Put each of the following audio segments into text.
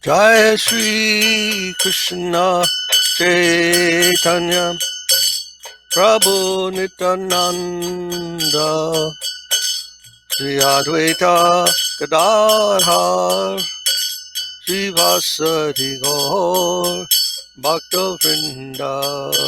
Jai Shri Krishna Chaitanya Prabhu Nityananda Sri Advaita Gadadhar Srivasadi Gaur Bhakta Vrinda.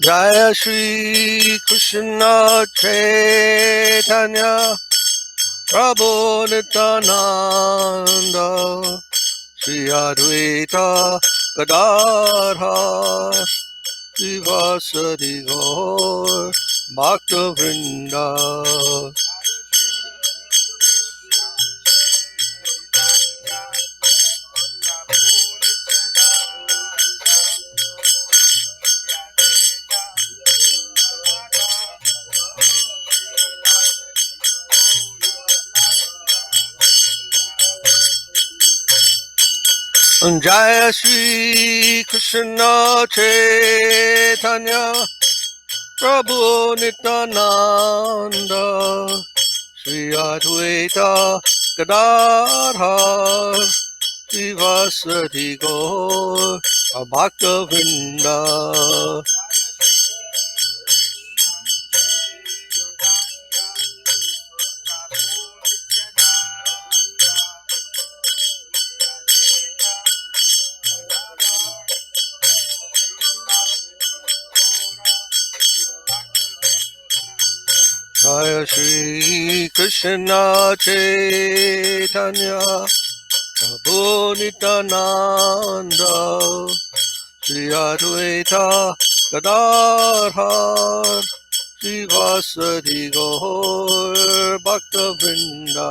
Jaya Shri Krishna Chaitanya Prabhu Nityananda Sri Advaita Gadadhar Srivasadi Gaur Bhakta Vrinda. Jaya Shri Krishna Chaitanya Prabhu Nityananda Sri Advaita Gadadhar Srivasadi Gaur Bhakta Vrinda. Jaya Shri Krishna Chaitanya Prabhu Nityananda Sri Advaita Gadadhar Srivasadi Gaur Bhakta Vrinda.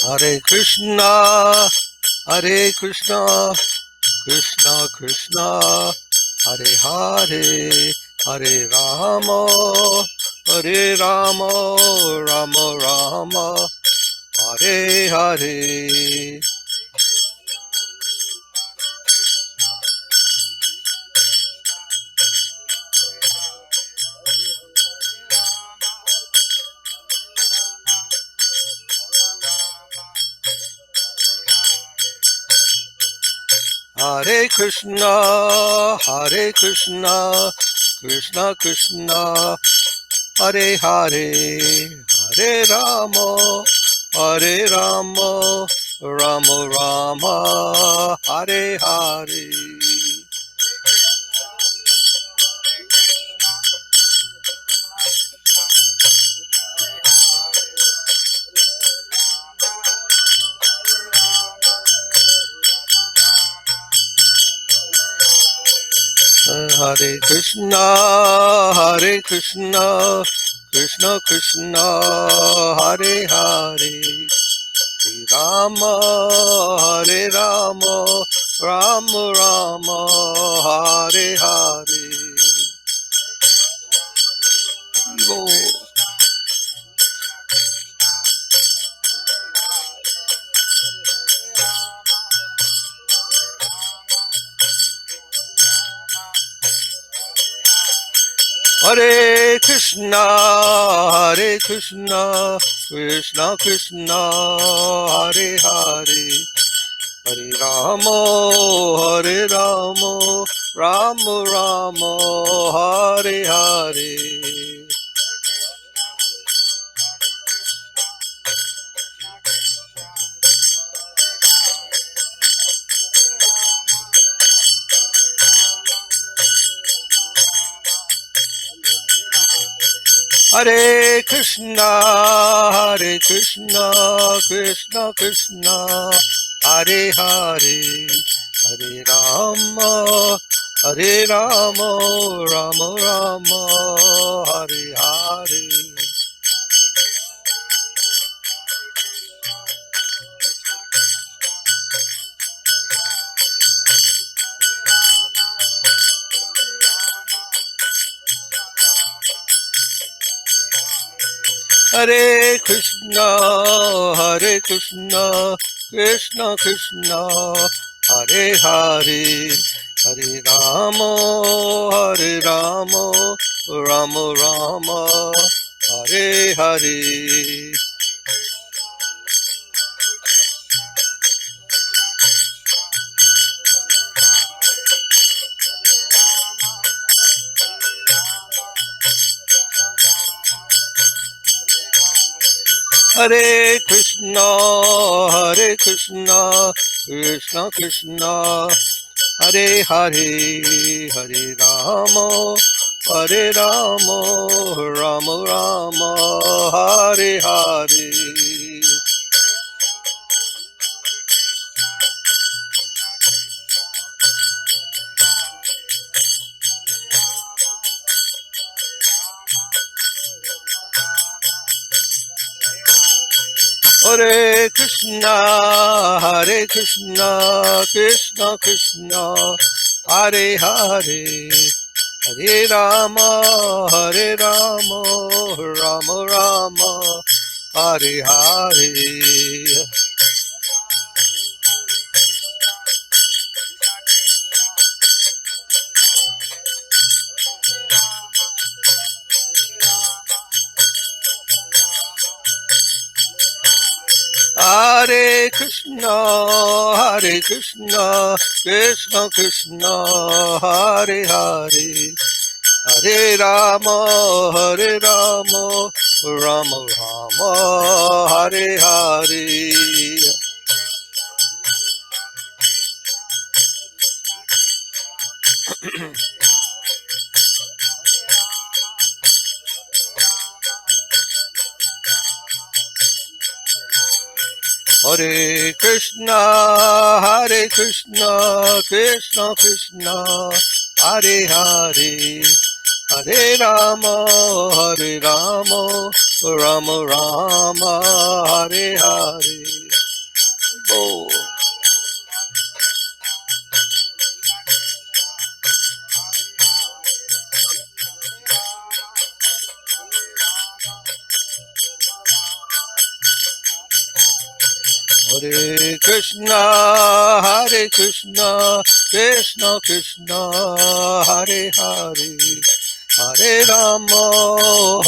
Hare Krishna, Krishna Krishna, Hare Hare, Hare Rama, Rama Rama, Hare Hare. Hare Krishna, Krishna Krishna, Hare Hare, Hare Rama, Rama Rama, Hare Hare. Hare Krishna, Krishna Krishna, Hare Hare, Rama, Rama Rama, Hare Hare. Lord. Hare Krishna, Krishna Krishna, Hare Hare, Hare Rama, Rama Rama, Hare Hare. Hare Krishna, Krishna Krishna, Hare Hare, Hare Rama, Hare Rama, Rama Rama, Hare Hare. Hare Krishna, Krishna Krishna, Hare Hare, Hare Rama, Rama Rama, Hare Hare. Hare Krishna, Krishna Krishna, Hare Hare, Hare Rama, Rama Rama, Hare Hare. Hare Krishna, Krishna Krishna, Hare Hare, Hare Rama, Rama Rama, Hare Hare. Hare Krishna, Krishna Krishna, Hare Hare, Hare Rama, Rama Rama, Hare Hare. Hare Krishna, Krishna Krishna, Hare Hare, Hare Rama, Rama Rama, Hare Hare. Oh. Hare Krishna, Krishna Krishna, Hare Hare, Hare Rama,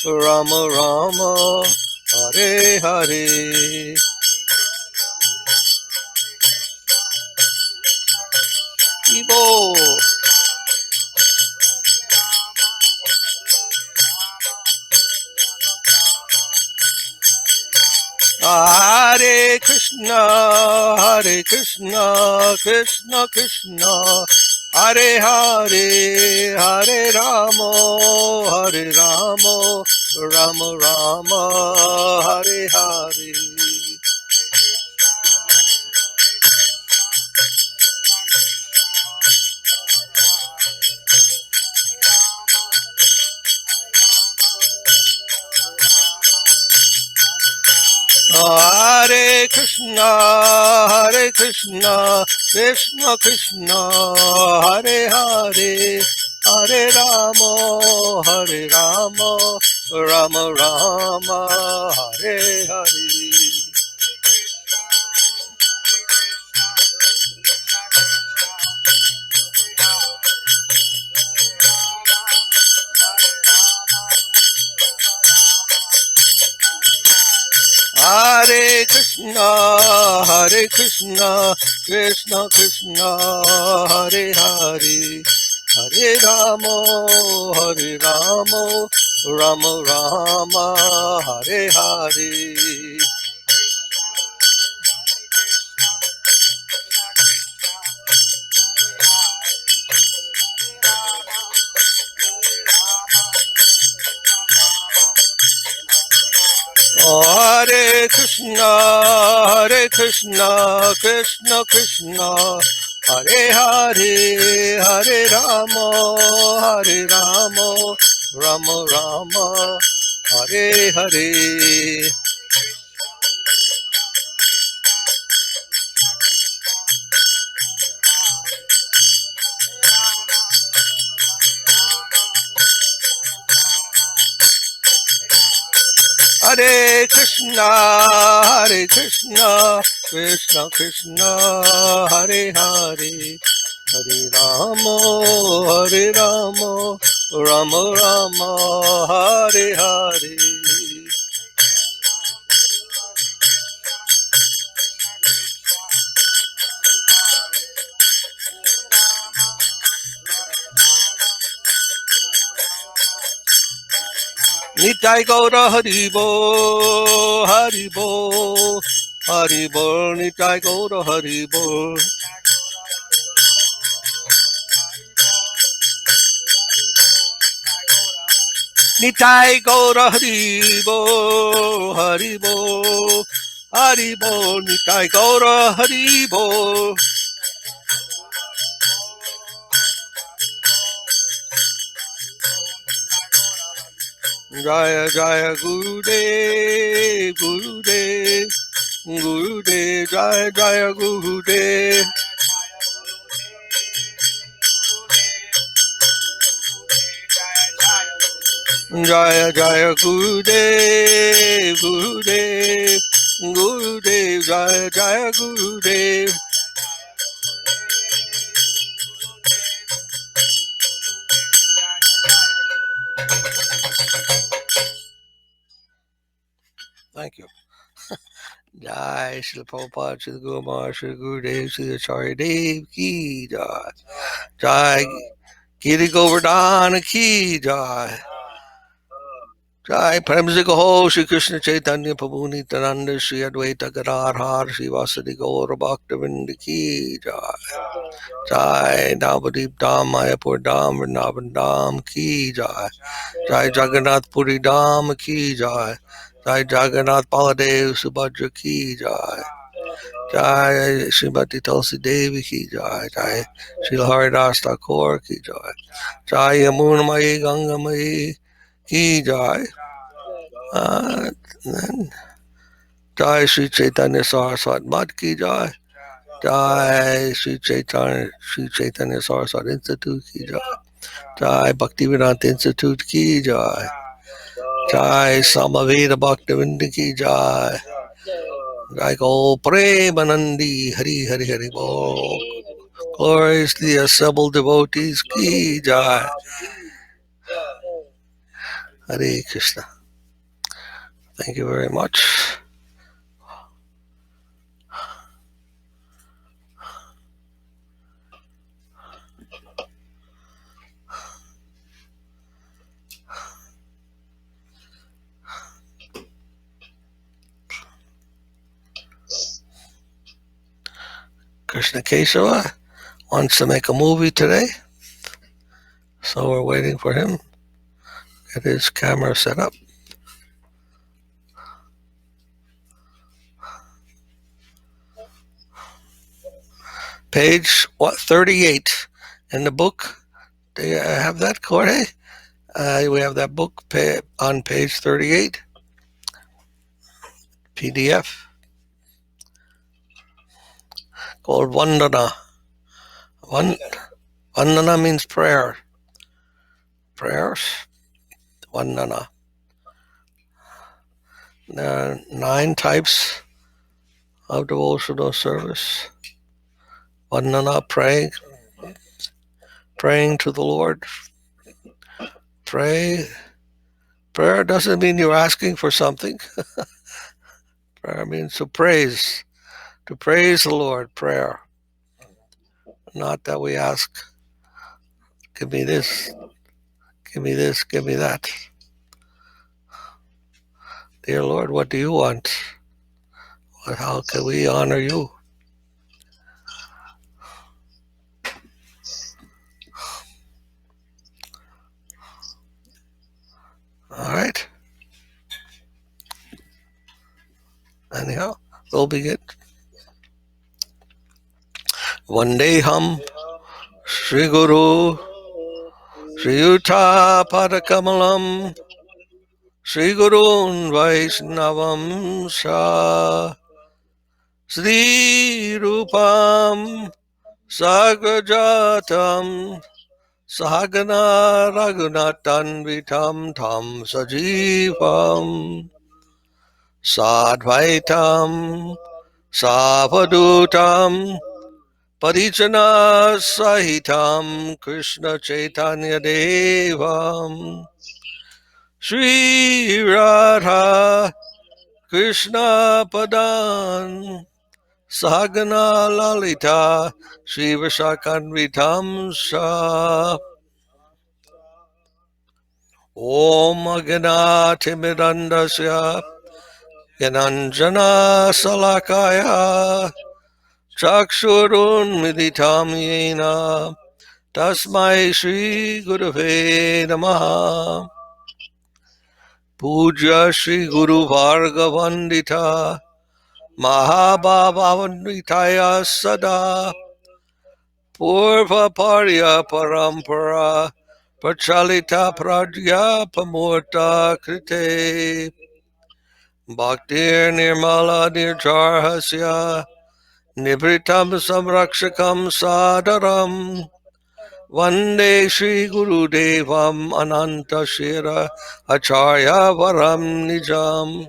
Rama Rama, Hare Hare. Ibo. Hare Krishna, Krishna Krishna, Hare Hare, Hare Rama, Rama Rama, Hare Hare. Hare Krishna, Krishna Krishna, Hare Hare, Hare Rama, Rama Rama, Hare Hare. Hare Krishna, Krishna Krishna, Hare Hare, Hare Rama, Rama Rama, Hare Hare. Hare Krishna, Krishna Krishna, Hare Hare, Hare Rama, Hare Rama, Rama Rama, Hare Hare. Hare Krishna, Hare Krishna, Krishna Krishna, Hare Hare, Hare Rama, Hare Rama, Rama Rama, Hare Hare. Nitai Gaura Haribo, Haribo, Haribo, Nitai Gaura Haribo. Nitai Gaura Haribo, Haribo, Haribo, Nitai Gaura Haribo. Jaya Jaya Gurudev, Gurudev, Gurudev, Jaya Jaya Gurudev. Jaya Jaya Gurudev, Gurudev, Gurudev, Jaya Jaya Gurudev. Thank you. Jai Srila Prabhupada, Srila Guru Maharaj, Srila Gurudev, Srila Acharya Dev Ki Jai. Jai Giri Govardhana Ki Jai. Jai Prem Se Kaho Shri Krishna Chaitanya Prabhu Nityananda Shri Advaita Gadadhar Shri Vasadi Gaura Bhaktivinoda Ki Jai. Jai Navadip Dham Mayapur Dham Vrindavan Dham Ki Jai. Jai Jagannath Puri Dham Ki Jai. Jai Jagannath Baladev Subhadra Ki Jai. Jai Srimati Tulsi Devi Ki Jai. Jai Srila Haridas Thakur Ki Jai. Jai Yamuna Mayi Ganga Mayi Ki Jai. Then Jai Sri Chaitanya Saraswat Mat Ki Jai. Jai Sri Chaitanya Saraswat Institute Ki Jai. Jai Bhaktivedanta Institute Ki Jai. Jai Samaveda Bhaktivedanta Ki Jai. Jai Go Premanandi Hari Hari Hari Bol. Glories to the assembled devotees Ki Jai. Hare Krishna. Thank you very much. Krishna Kesava wants to make a movie today, so we're waiting for him. Get his camera set up. Page 38 in the book. Do you have that, Jorge? We have that book on page 38, PDF, called Vandana. Vandana means prayer. Prayers. Vandana. There are 9 types of devotional service. Vandana, praying to the Lord. Prayer doesn't mean you're asking for something. Prayer means to praise the Lord. Prayer, not that we ask, give me this, give me this, give me that. Dear Lord, what do you want? How can we honor you? All right. Anyhow, we'll begin. Vandeham Sri Guru Sri Yuta Padakamalam Sri Gurun Vaishnavam Sha Sri Rupam Sagrajatam Sahagana Raghunatan Vitam Tam Sajivam Sadvaitam Savadutam Parijana Sahitam Krishna Chaitanya Devam Sri Radha Krishna Padan Sahagana Lalita Sri Vasakanvitam Sa Om Agana Timidandasya Gananjana Salakaya Chakshurun Miditam Yena Tasmai Shri Gurave Namaha Puja Shri Guru Vargavandita Mahabhavavanditaya Sada Purva Parya Parampara Prachalita Pradya Pamurta Krite Bhaktir Nirmala Nirjarhasya Nibritam Samrakshakam Sadaram Vande Shri Guru Devam Ananta Shira Acharya Varam Nijam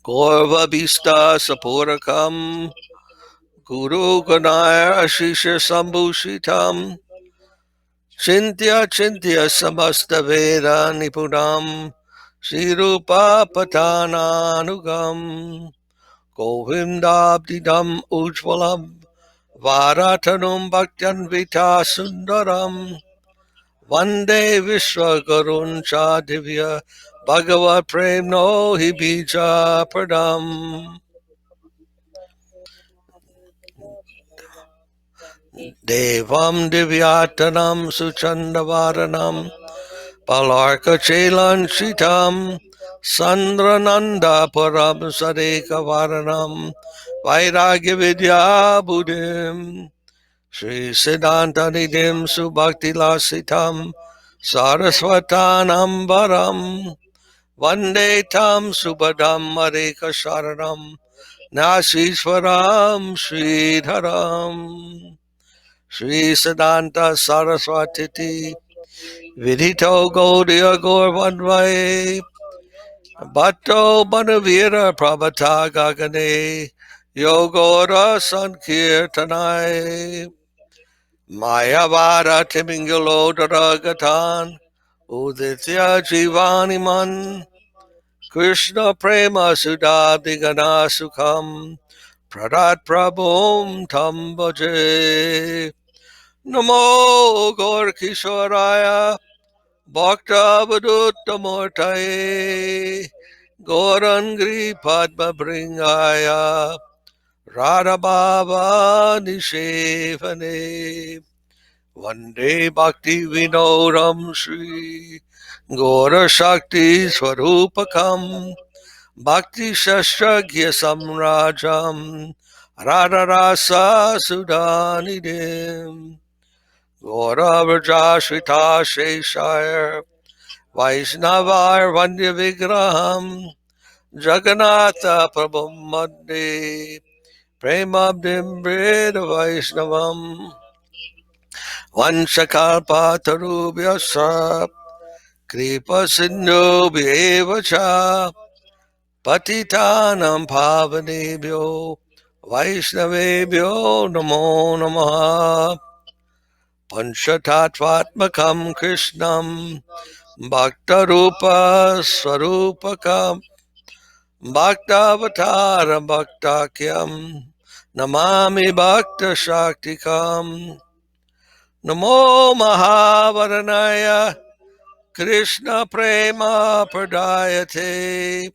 Gorva Bista Sapurakam Guru Ganaya Ashisha Sambhushitam Chintya Chintya Samasta Veda Nipunam Shri Rupa Patananugam Govindabdidam Ujvalam Varatanum Bhaktyan Vita Sundaram Vande Vishwakarun Chadivya Bhagavat Prem No Hibija Pradam Devam Divyatanam Suchandavaranam Palarka Chelan Shitam Sandrananda Param Sadeka Varanam Vairagya Vidya Buddhim Sri Siddhanta Nidhim Subhakti Lasitam Saraswatanam Varam Vande Tam Subhadam Mareka Sharanam Nasishwaram Sridharam Sri Siddhanta Saraswati Vidhito Gaudiya Gaurvandvaye Bhatto Banavira Prabhata Gagane Yogora Sankirtanai Mayavara Timingalo Daragatan Uditya Jivaniman Krishna Prema Sudabdigana Sukham Pradat Prabhum Tambaje Namo Gaur Kishoraya Bhakta Vaduttamurtaye Gaurangri Padma Bringaya Radha Baba Nishevane Vande Bhakti Vinodam Shri Gaura Shakti Swarupakam Bhakti Shastragya Samrajam Radha Rasa Sudanidim Gaura Vraja Shrita Sheshaya Vaishnavar Vanya Vigraham Jagannatha Prabhum Madde Premabdim Breda Vaishnavam Vanchakalpatarubhyasa Kripa Sindhu Bhyevacha Patitanam Pavanebhyo Vaishnavebhyo Namo Namaha Panchatatvatmakam Krishnam Bhaktarupa Swarupakam Bhaktavataram Bhaktakyam Namami Bhakta Shaktikam Namo Mahavaranaya Krishna Prema Pradayate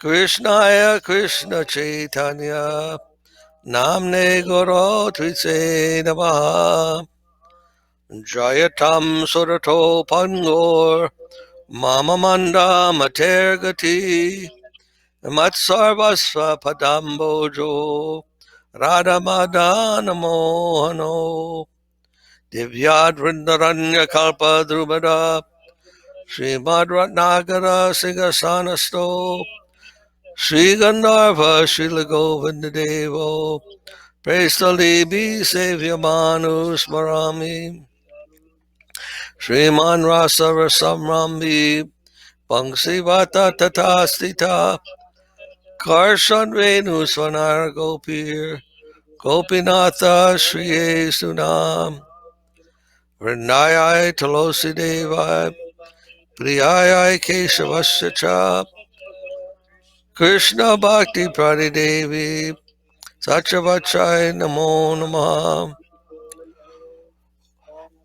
Krishnaya Krishna Chaitanya Namne Guru Tritse Namaha Jayatam Surato Pangor Mama Manda Matergati Matsarvasva Padambojo Radha Madana Mohano Divyad Vrindaranya Kalpa Drupada Srimad Ratnagara Sigasanasto Sri Gandharva Srila Govinda Devo Praise the Libi Savior Manu Smarami Sriman Rasa Rasamrambi Pangsi Vata Tata Stita Karshan Venu Swanar Gopir Gopinatha Shri Sunam Vrindayai Talosi Devai Priyayai Keshavasya Cha Krishna Bhakti Pradidevi Satchavachai Namo Namaha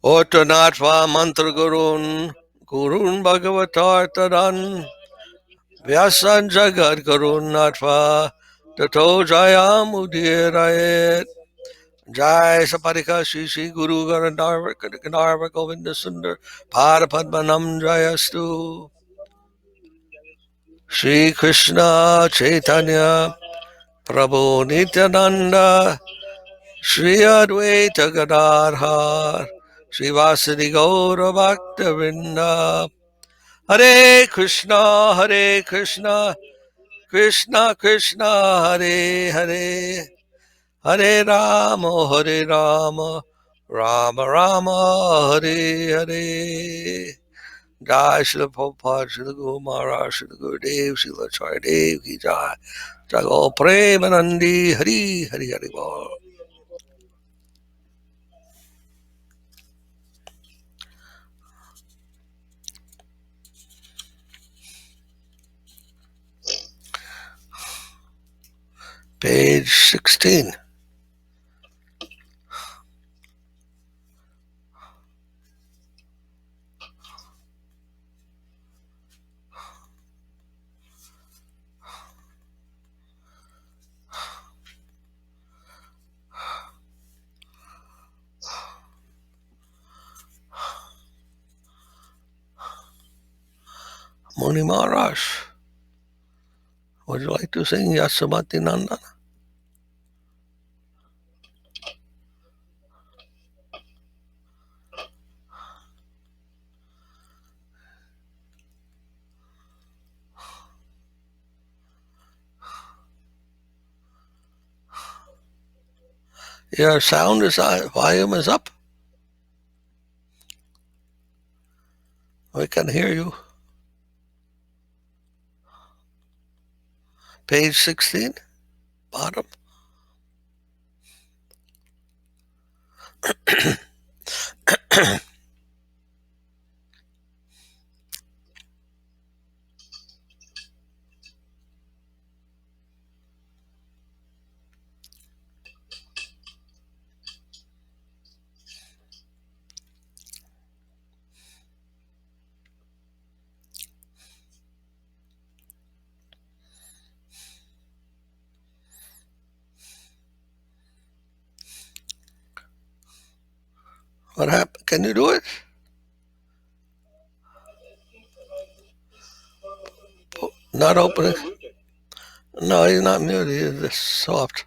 Otanatva Mantra Gurun Bhagavatar Tadan Vyasan Jagat Gurun Natva Tato Jayam Udirayet Jai Saparika Shri Shri Guru Gandharva Govinda Sundar Pada Padmanam Jayastu Shri Krishna Chaitanya Prabhu Nityananda Shri Advaita Gadadhar Shri Vasadi Gaura Bhakta Vrinda Hare Krishna Krishna Krishna Hare Hare Hare Rama Rama Rama Hare Hare Jai Srila Prabhupada Srila Guru Maharaj Srila Gurudev Srila Acharya Dev Ki Jai Jago Premanandi Hari Hari Hari Bol. Page 16. Muni Maharaj, would you like to sing Yasamati Nandana? Your sound is volume is up. We can hear you. Page 16, bottom. What happened? Can you do it? Not opening. No, he's not muted. He's just soft.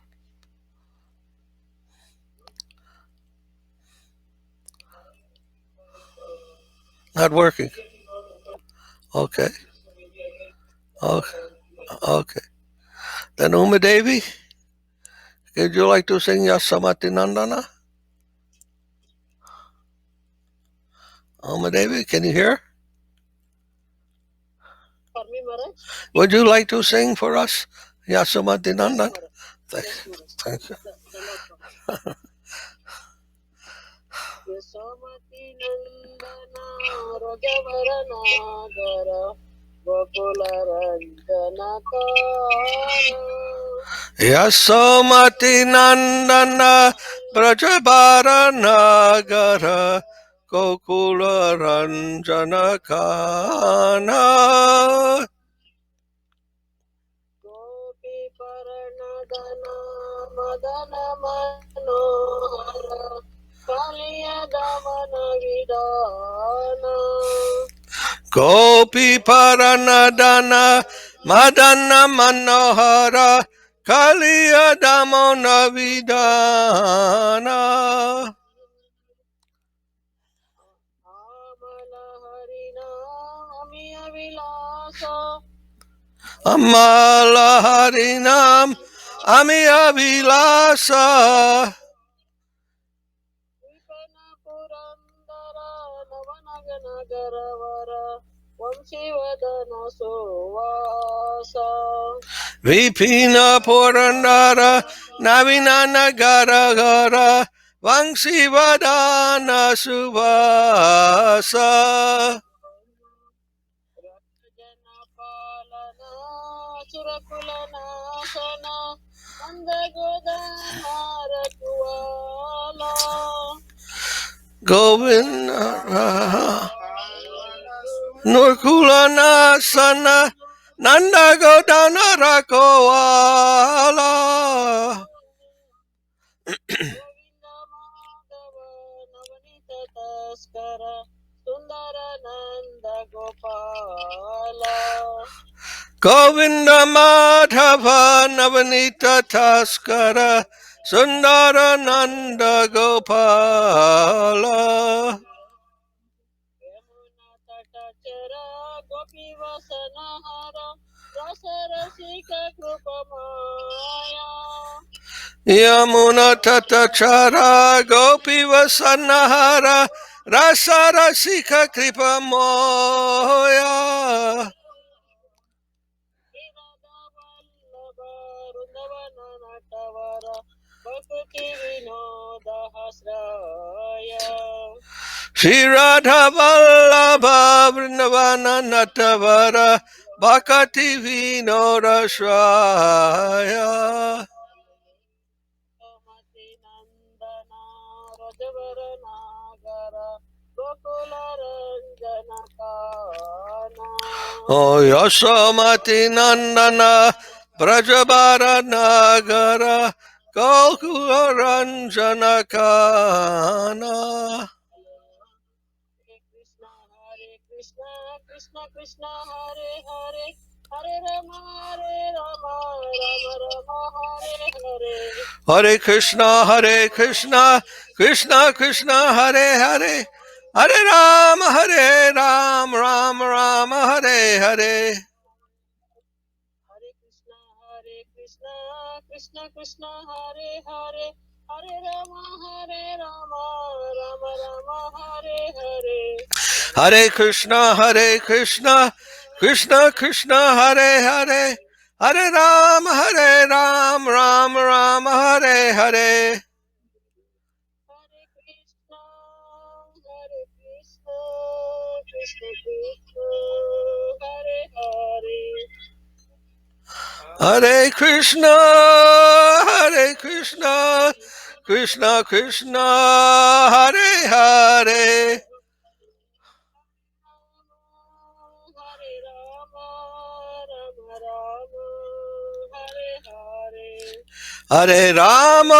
Not working. Okay. Okay. Okay. Then Uma Devi, would you like to sing Yasamati Nandana? Uma Devi, can you hear? Would you like to sing for us Yasamati Nandana? Thank you. Thank you. Yasomati Nandana Brajabara Nagara Gokula Ranjana Kana Gopi Paranadana Madana Manohara Kaliya Damana Vidana Gopi Paranadana Madana Manohara Kaliya Damo Navidana. Amala Harinam Amiya Vilasa. Vipina Purandara Navinana Gara Gara Vangsivadana Suvasa. Govinda Nurkulana Sana Nanda Godana Rakoala. Govinda Madhava Navanita Taskara Sundara Nanda Gopala. Yamuna Tatachara Gopi Vasanahara Rasa Rasika Kripa Moya. Shri Radha Vallabha Vrindavana Natavara Bhakti Vinoda Shraya. Oh Yasomati Nandana Brajabara Nagara Gokula Ranjana Kana. Hare Krishna, Krishna Krishna, Hare Hare, Hare Rama, Ram Rama, Hare Hare. Hare Krishna, Krishna Krishna, Hare Hare, Hare Ram, Ram Rama, Hare Hare. Hare Krishna, Krishna Krishna, Hare Hare. Hare Rama,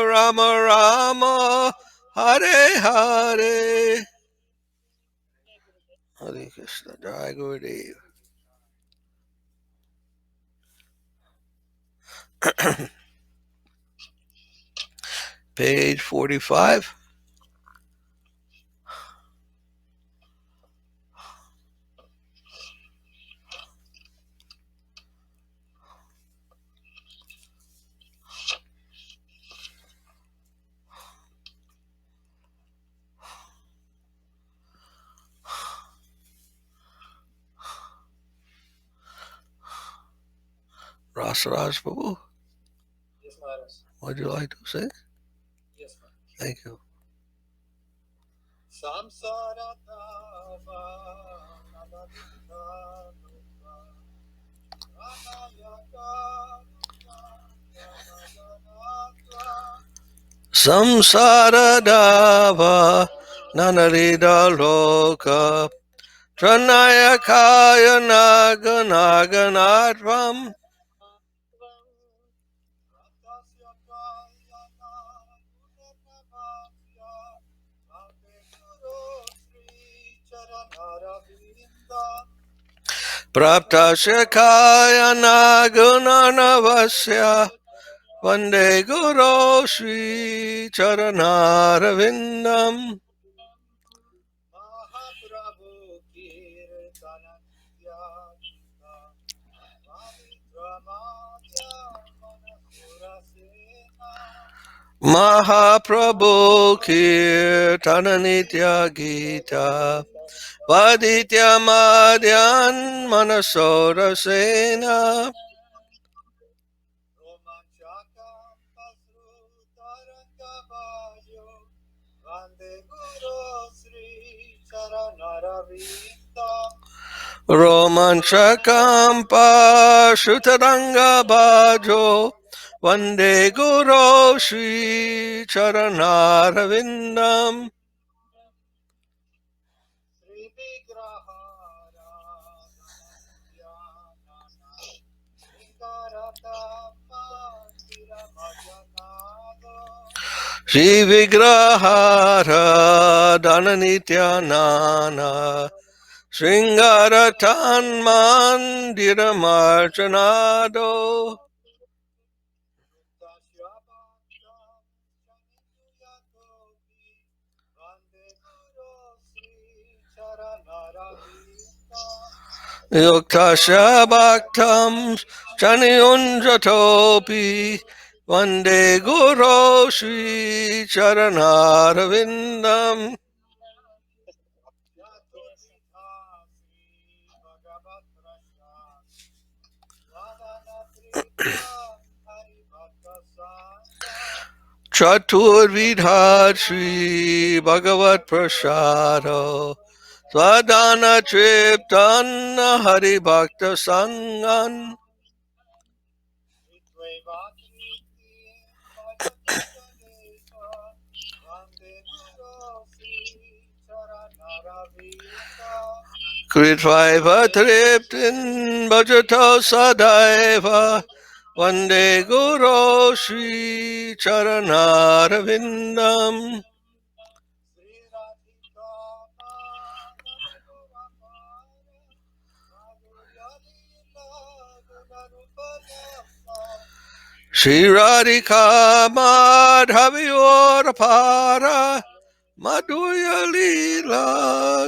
Rama Rama, Hare Hare. Hare Krishna, Jai Gurudev. Page 45. Rasaraj Prabhu. Yes, Maharaj. Would you like to say? Yes, Maharaj. Thank you. Samsara Dava Nanarida Loka Pranayakaya Naganatvam. Praptasya kayana gunanavasya Vande Guru Shri Charanaravindam Mahaprabhu Kirtana Nitya Pavitramadya Manasura Sena Mahaprabhu Kirtana Nitya Gita Vaditya Madhyan Manasora Sena Romanchakam Pasrutaranga Vajo Vande Guru Sri Charanaravinda Romanchakampa Shutaranga Bhajo Vande Guru Shri Charanaravindam Sri Vigrahara Dhananityanana Sringarata Mandira Bhajanado Shri Vigrahara Dhananityanana Sringaratan Mandira Marchanado Yukta Shabbatam Chanityakopi Vande Guru Sri Charanaravinda Yuktasya Bhaktam Chaniunjatopi Vande Guru Shri Charanaravindam Yaturdita Sri Bhagavat Prasad Vadana Tripta Haribhakta Sangha Chaturvidha Shri Bhagavat Prasado Swadhana Triptanna Hari Bhakta Sangan Vitvaivatriti Bhajati Ganesha Vande Guru Sri Charanaravinda Kritvaiva Triptin Bhajato Sadaiva Vande Guru Shri Charanaravindam Sri Radhika Madhava Gurapara Madhurya Lila Gunarupalapa Shri Radhika Madhaviyorapara Madhurya Lila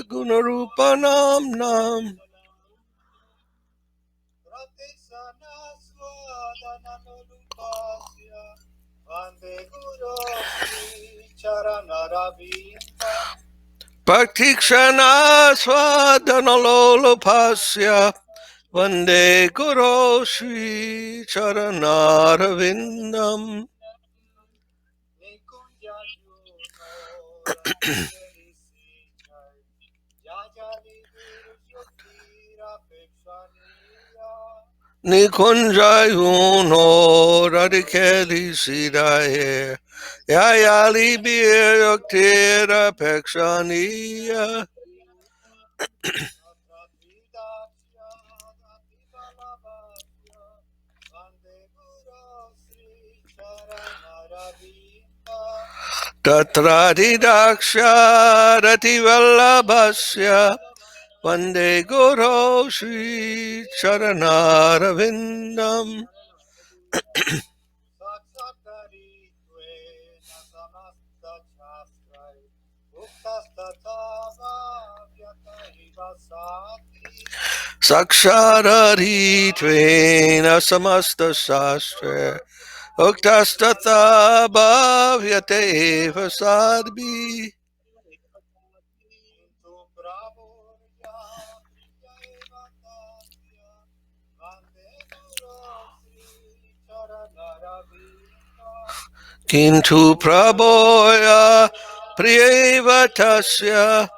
Gunarupanam Nam Pratisana Swadananurupasya Vande Guru Sri Charanaravinda Praktikshana Swadanalolopasya Vande Guru Shri Charanaravindam Nikunja Juno Radikeli Sijai Yajali Virusyotira Pekshaniya Nikunjayuno Radikeli Sidaye Yayali Biyoktira Pekshaniya Tatratvidakya Datibalabhasya Vande Guru Sri Charanaravinda Tatradidaksha Rativallabhasya Vande Guru Shri Charanaravindam Saksakari Tvena Samasta Shastrai Uktastatava Vyataiva Sati Saksharari Tvena Samasta Shastra Uktastata Bhavyate Eva Sadbi Kintu Prabhurya Priyaiva Tatya Vande Guru Sri Charanaravinda Kintu Praboya Priyeva Tasya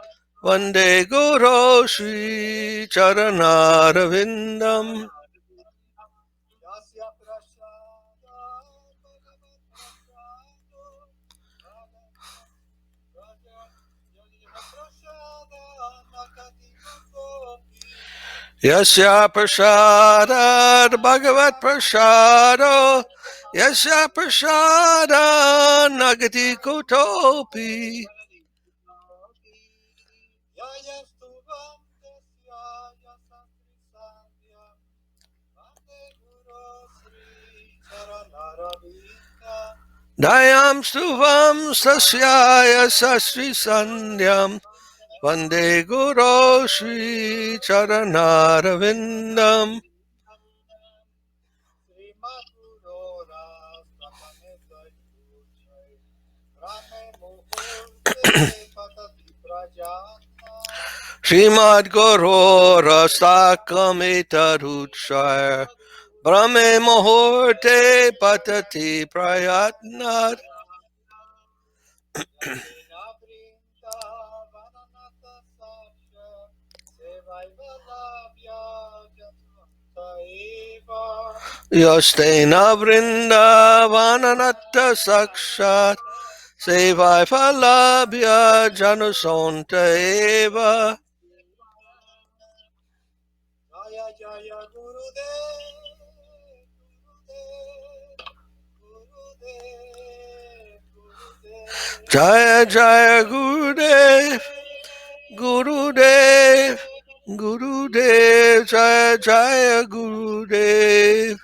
Vande Guru Shri Charanaravindam Yasya Prasada Bhagavat Prasado Raja Yasya Prasada Nakati Kutopi Yasya Prasada Bhagavat Prasado Yasya Prasada Nagati Kotopi Yayastu Vandasya Yasantri Dayam Stuvam Sasyaya Sasri Sandhyam Vande Guru Shri Charanarvindam. Srimad Guru Rastakam Ruchaya Brahme Muhurte Patati Prayatnat. Yastena Vrindavananatta Sakshat Sevai Falabhya Janusonta Eva. Jaya Jaya Gurudev, Gurudev, Gurudev, Jaya Jaya Gurudev, Gurudev, Gurudev, Jaya Jaya Gurudev. Jaya Jaya Gurudev, Gurudev, Gurudev, Jaya Jaya Gurudev,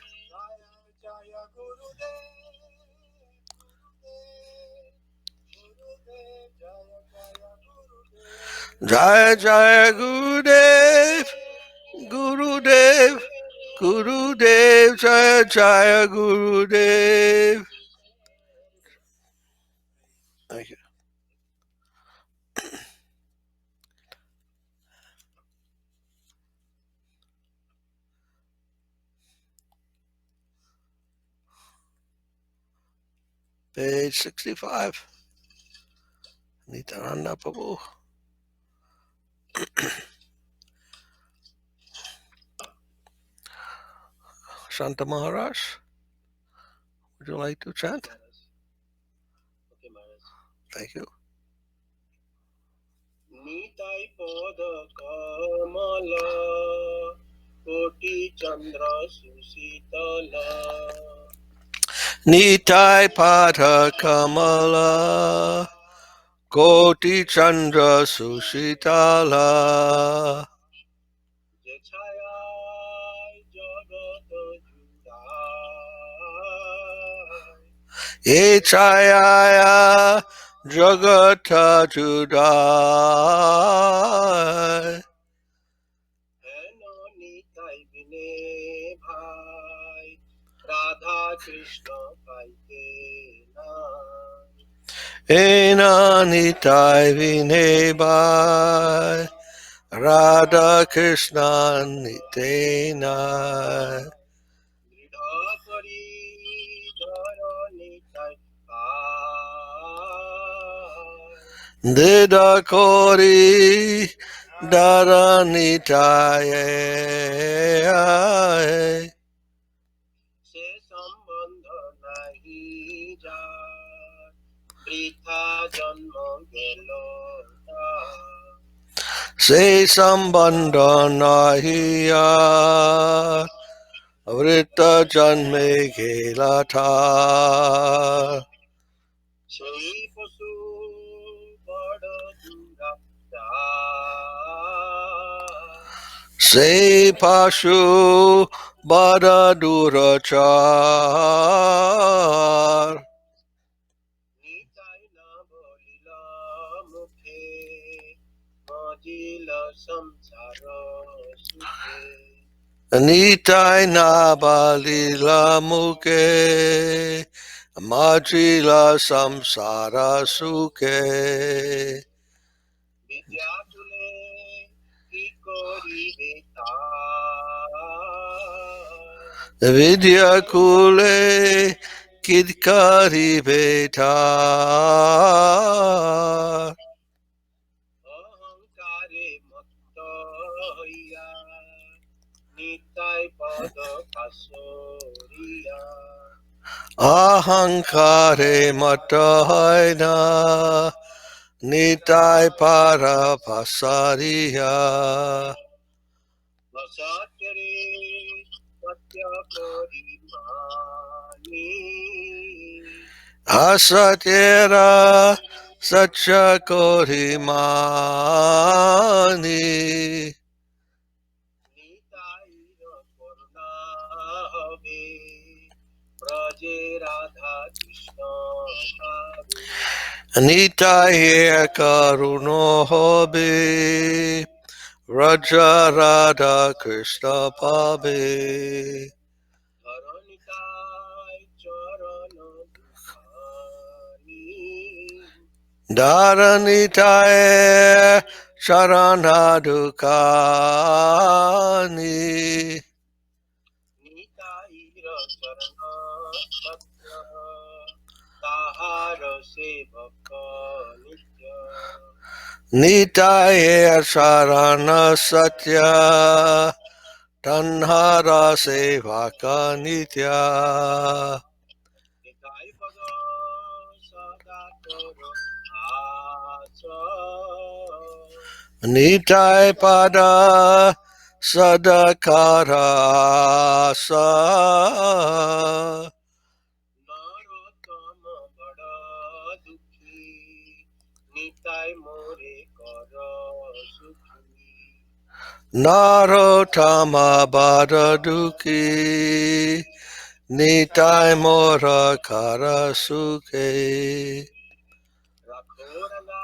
Jaya Jaya Gurudev, Gurudev, Gurudev, Jaya Jaya Gurudev. Thank you. Page 65. Nityananda Prabhu. Shanta Maharaj, would you like to chant? Okay, Maharaj. Thank you. Nitai Pada Kamala Koti Chandra Susitala Nitai Pada Kamala Koti Chandra Sushitala Jechaya Jagat Judai Echaya Jagata Judai Heno Nitai Vine Bhai Radha Krishna Paite Na Ena Nitai Vinebai Radha Krishna Nitena Dridha Kari Dhara Nitai Bhai Dida Kori Dharanitaye Se Sambandha Nahi Jai Britha Janma Gelo Se Sambandha Nahiya Vrita Janme Gelata Sei Pasu Bada Dura Se Pashu Bada Durachar Nitai Na Bolila Mukhe Majila Samsara Sukhe Nitai Nabalila Muke Majila Samsara Suke Vidyakule Kikori Veta Vidya Kule Kidkari Beta Ahankare Mattaya Nitai Pada Kasoriya Ahankare Matahaina Nitai Para Pasariya Vasatyare Satyakori Mani Asatera Sachakorimani Nitai Karuna Have Braje Radha Krishna Nitaya karuno hobe Raja Radha Krishna Pabe Dharanitai charana dukani Dharanitaya Sharana Dukani Nitaira charana satya Tahara sevaka nitya Nitaya Sharana Satya Tanhara Sevaka Nitya Nitai pada sadakara asa Nitai Pada Sadakara Sa Narottama bada dukhi Nitai more kara sukhi Narotama Badaduki Nitai Mora Karasuke Rakhoranga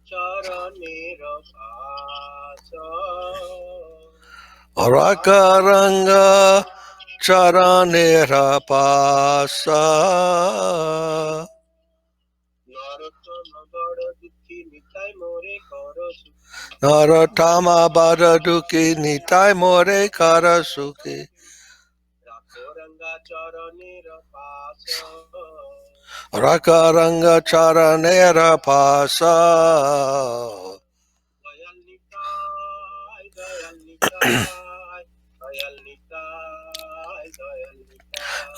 charanera pasa Rakaranga Charanera Pasa Narottama bada dukhi Nitai more kara sukhi Narotama Badaduki Nitai More Karasuke Rakhoranga charanera pasa Rakaranga Charanera Pasa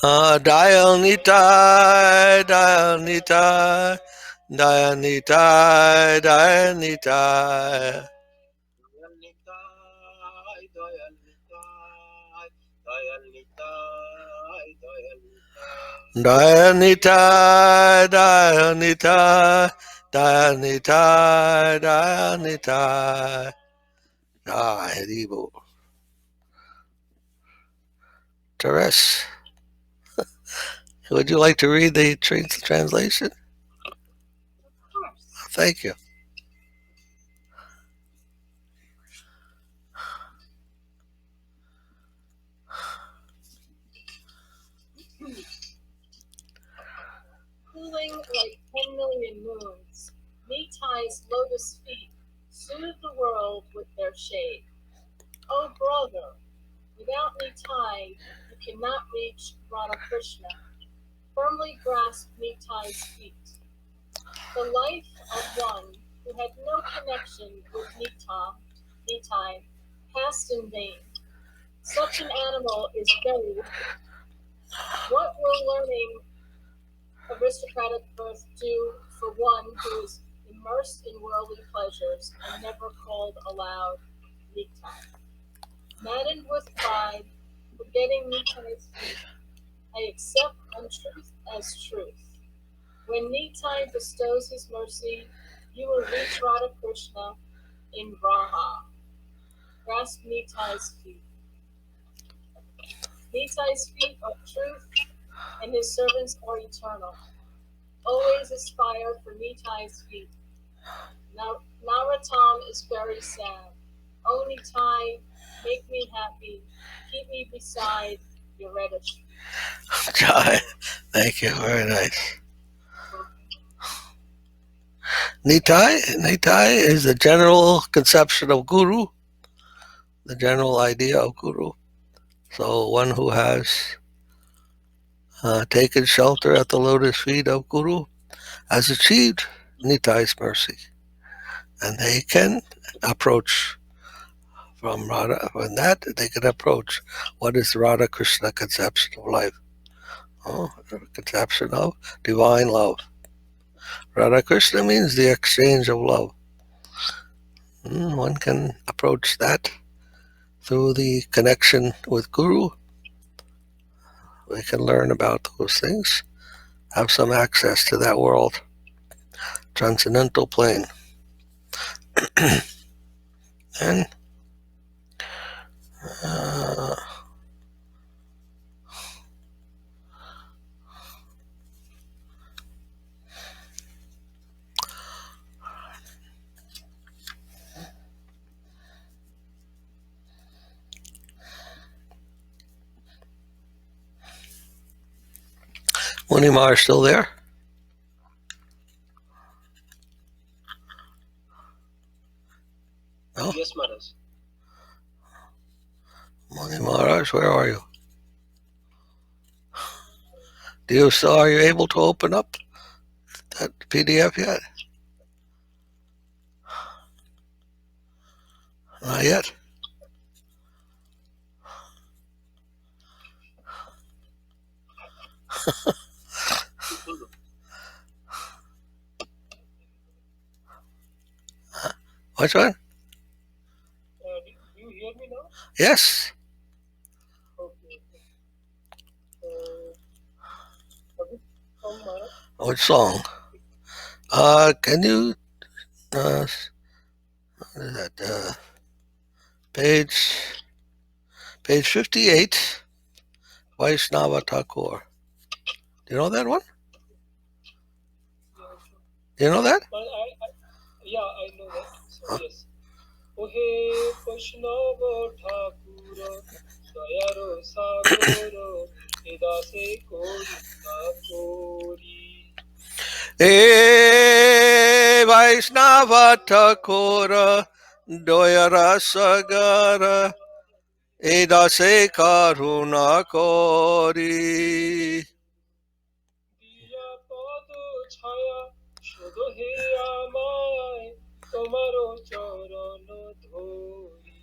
Dayal Nitai, Dayal Nitai, Dayal Nitai, Dayal Nitai. Dial Nitai, Dial Nitai, Dial Nitai, Dial Nitai. Dayal Nitai, Dayal Nitai, Dayal Nitai, Dayal Nitai. Dial Nitai, Dial Nitai, Dial Nitai, Dial Nitai. Haribo. Teres, would you like to read the translation? Of course. Thank you. Cooling like 10 million moons, Nitai's lotus feet soothe the world with their shade. Oh brother, without Nitai, you cannot reach Radha Krishna. Firmly grasp Nitai's feet. The life of one who had no connection with Nitai, passed in vain. Such an animal is very wicked. What will learning aristocratic birth do for one who is immersed in worldly pleasures and never called aloud Nitai? Maddened with pride, forgetting Nitai's feet, I accept untruth as truth. When Nitai bestows his mercy, you will reach Radha Krishna in Raha. Grasp Nitai's feet. Nitai's feet are truth, and his servants are eternal. Always aspire for Nitai's feet. Narottam is very sad. Oh Nitai, make me happy. Keep me beside your reddish feet. Jai. Thank you. Very nice. Nitai is the general conception of guru, the general idea of guru. So one who has taken shelter at the lotus feet of guru has achieved Nitai's mercy, and they can approach from Radha. From that, they can approach what is Radha Krishna conception of life. Oh, conception of divine love. Radha Krishna means the exchange of love. One can approach that through the connection with Guru. We can learn about those things, have some access to that world, transcendental plane. And Munimar still there? No? Yes, Maharaj. Munimar, where are you? Are you able to open up that PDF yet? Not yet. Which one? Do you hear me now? Yes. Okay. Song, Maharaj? Which song? Can you what is that? Page 58, Vaishnava Thakur. Do you know that one? Yeah, Do you know that? yeah, I know that. So, yes. Ohe Vaishnava Thakur, Dayaro Sagar, Edase Kori Kori. Hey, Vaishnava Thakur, Doyara Sagara, Edase Karuna Kori. দিয়া পদ ছায়া শুধু হে আমায় তোমারও চরণ ধরি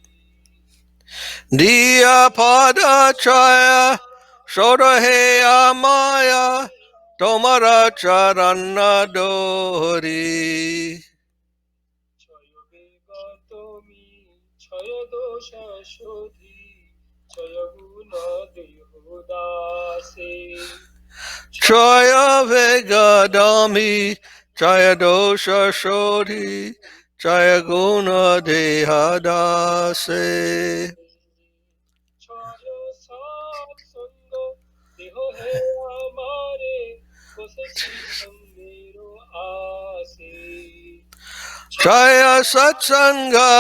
Diya Pada Chaya, Shodahe Amaya, Tomara Charana Dori. ছয় বেগ তুমি ছয় দোষ শোধি ছয় গুণ দেহ দাসে Chaya Vegadami, Chaya Dosha Shodhi, Chaya Guna Dehadase. ছয় সাত সঙ্গ দেহ হে আমারে বসেছি সঙ্গের আসে Chaya Satsanga,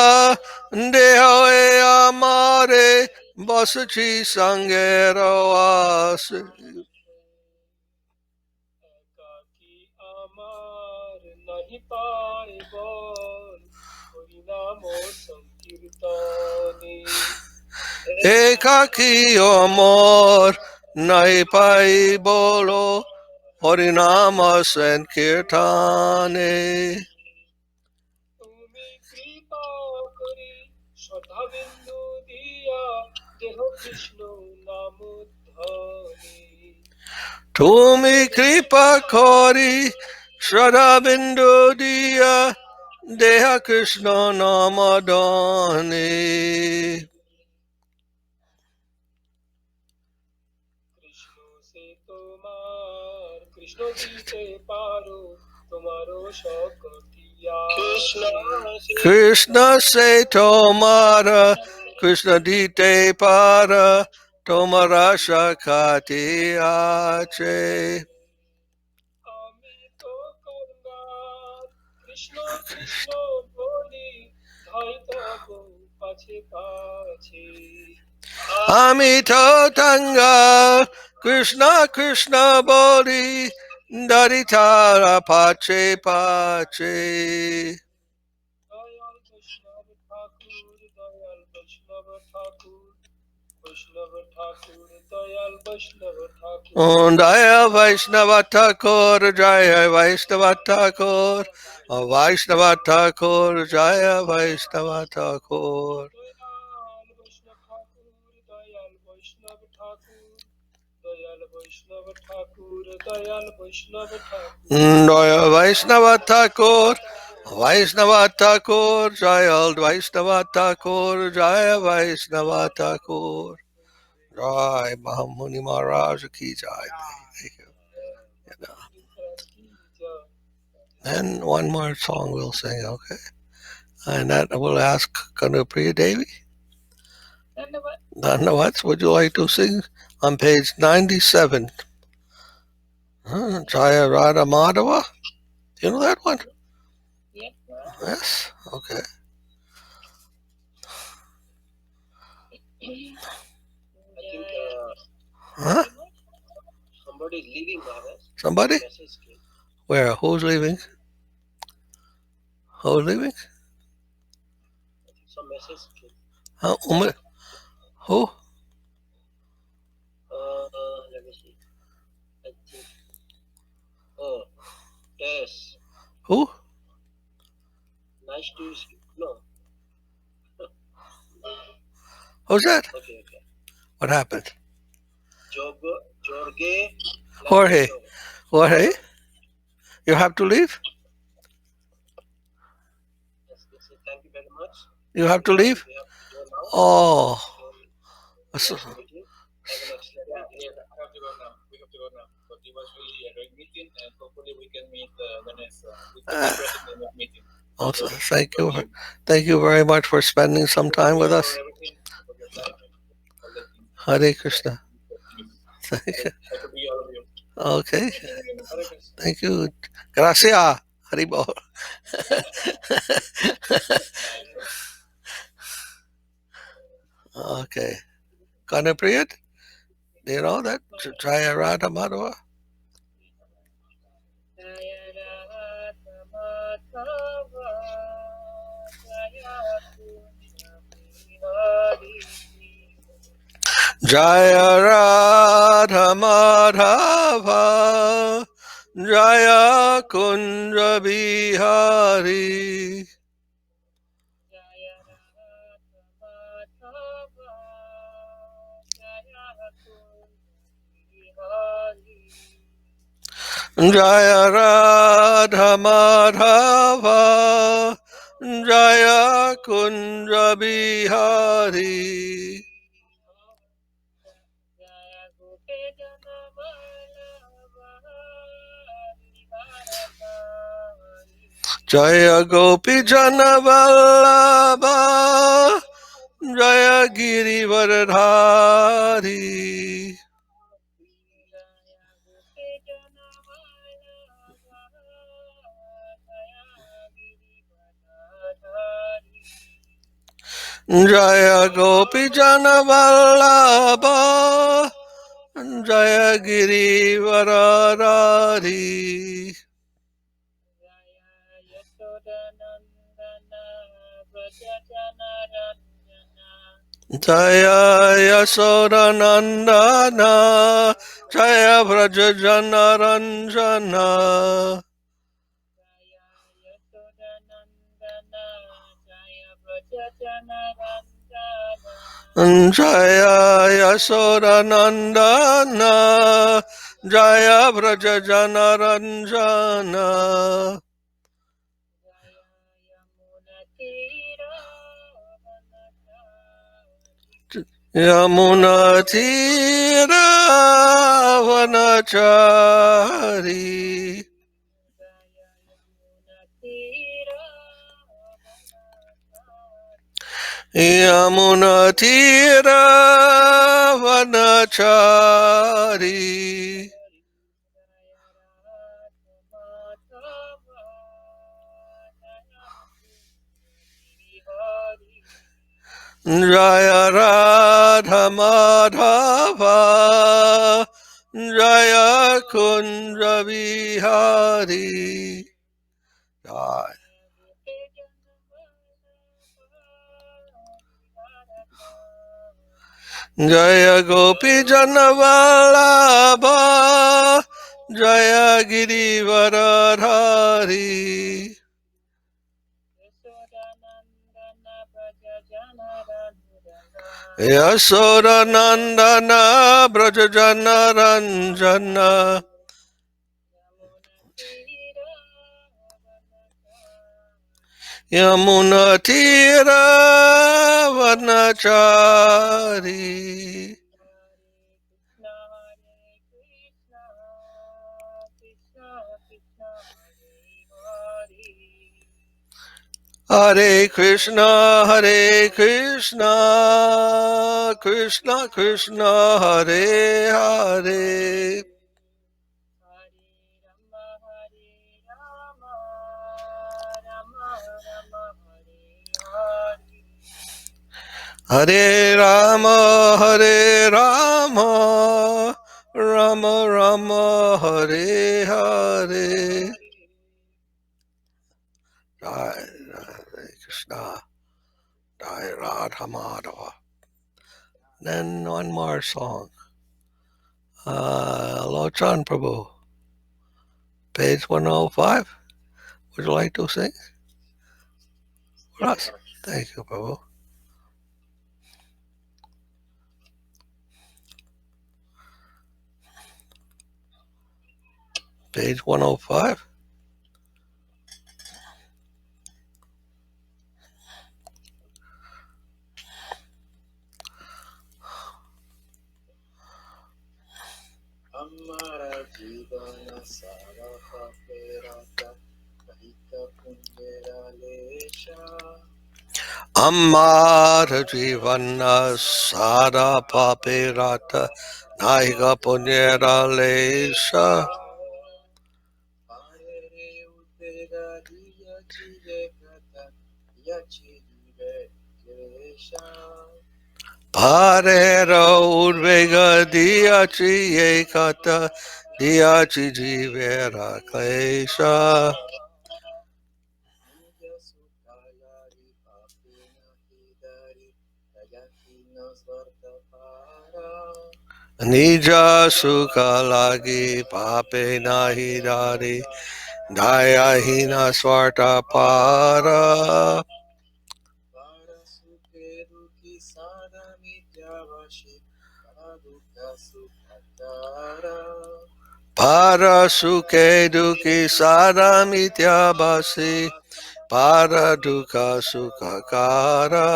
Dehoe Amare, Basachi Sangero Ase. একাকী আমার নাহি পায় বল হরিনাম সংকীর্তনে Ekaki Amor, Nai Pai Bolo, Harinama Sankirtane. তুমি কৃপা করি শ্রদ্ধাবিন্দু দিয়া দেহ কৃষ্ণ নাম ধ্বনি Tumi Kripa Kori, Shraddha Bindu Diya, Deha Krishna Namadani. Krishna সে তোমার কৃষ্ণ দিতে পারো তোমারও সকটিয়া Krishna se tomara, Krishna dite para, tomara shakati ache. আমি তো কঙ্গাল কৃষ্ণ কৃষ্ণ বলি ধাই তব পাছে পাছে Amito Tanga, Krishna Krishna Bodhi, Daritara Pache Pache. Dayal বৈষ্ণব ঠাকুর দয়াল বৈষ্ণব ঠাকুর বৈষ্ণব ঠাকুর দয়াল বৈষ্ণব ঠাকুর Jaya Vaishnava Thakur, Jaya Vaishnava Thakur, Vaishnava Thakur, Jaya Vaishnava Thakur. Dayal বৈষ্ণব ঠাকুর দয়াল বৈষ্ণব ঠাকুর দয়াল বৈষ্ণব ঠাকুর দয়াল বৈষ্ণব ঠাকুর Jaya Vaishnava Thakur, Vaishnava Thakur, Jaya Vaishnava Thakur, Jaya Vaishnava Thakur. Jai Mahamuni Maharaj ki jai. Thank you. Then one more song we'll sing, okay? And that we'll ask Kanupriya Devi. Dandavats, would you like to sing on page 97? Jaya Radha Madhava? You know that one? Yep. Yes? Okay. I think Huh? Somebody is leaving, Maharaj. Somebody? Message came. Where? Who's leaving? Who's leaving? I think some message came. Who? Let me see. I think. Oh, yes. Who? Nice to see you. No. Who's that? Okay. What happened? Jorge. Jorge. Jorge? You have to leave? Yes, thank you very much. You have to leave? We have to go now. Oh. So, next meeting. Have an excellent meeting. I have to go now. We have to go now. But it was really a great meeting, and hopefully we can meet the next president meeting. Also, thank you very much for spending some time with us. For everything, for your time, and for letting Hare Krishna. I could be all of you. Okay. Hare Krishna. Thank you. Gracias. Haribol. Okay. Kanapriyat? Do you know that? Jaya Radha Madhava? Jaya Radha Madhava, Jaya Kunja Bihari. Jaya Radha Madhava, Jaya Kunja Bihari. Jaya Gopi Jana Vallabha, Jaya Giri Varadhari. Jaya Gopi Jana Vallabha, Jaya Giri Varadhari. Jaya Yasoda Nandana, Jaya Vraja Jana Ranjana. Jaya Yasoda Nandana, Jaya Vraja Jana Ranjana. Yamuna Tira Vanachari. Yamuna Tira Vanachari. Jaya Radha Madhava, Jaya Kunja Bihari. Jai. Jaya Gopi Jana Vallabha, Jaya Giri Varadhari. Yasoda Nandana Braja Jana Ranjana. Yamuna Tira Vanachari. Hare Krishna, Krishna Krishna, Hare Hare. Hare Rama, Rama Rama Hare Hare. Jai Hare Krishna. Jai Radha Madhava. Then one more song. Lochan Prabhu, page 105. Would you like to sing for us? Thank you, Prabhu. Page 105. Amara Jivana Sarapa Perata Kahika Punjera Lesha Amara Jivana Sada Papirata Naiga Punyera Lesha. Parere Utega Diya Chile Kata Yachi Dive Kesha Parero Udvega Diachi Ekata Diachi Jivera Klesha. Nija Sukalari Papina Hidari Kayakina Svarta Para Nija Sukalagi Pape Nahidari Daya Hina Swarta Para. Para Suke Duki Sada Mityavashi Paraduka Sukatara Para Suke Duki Sada Mityabasi Para Duka Sukakara.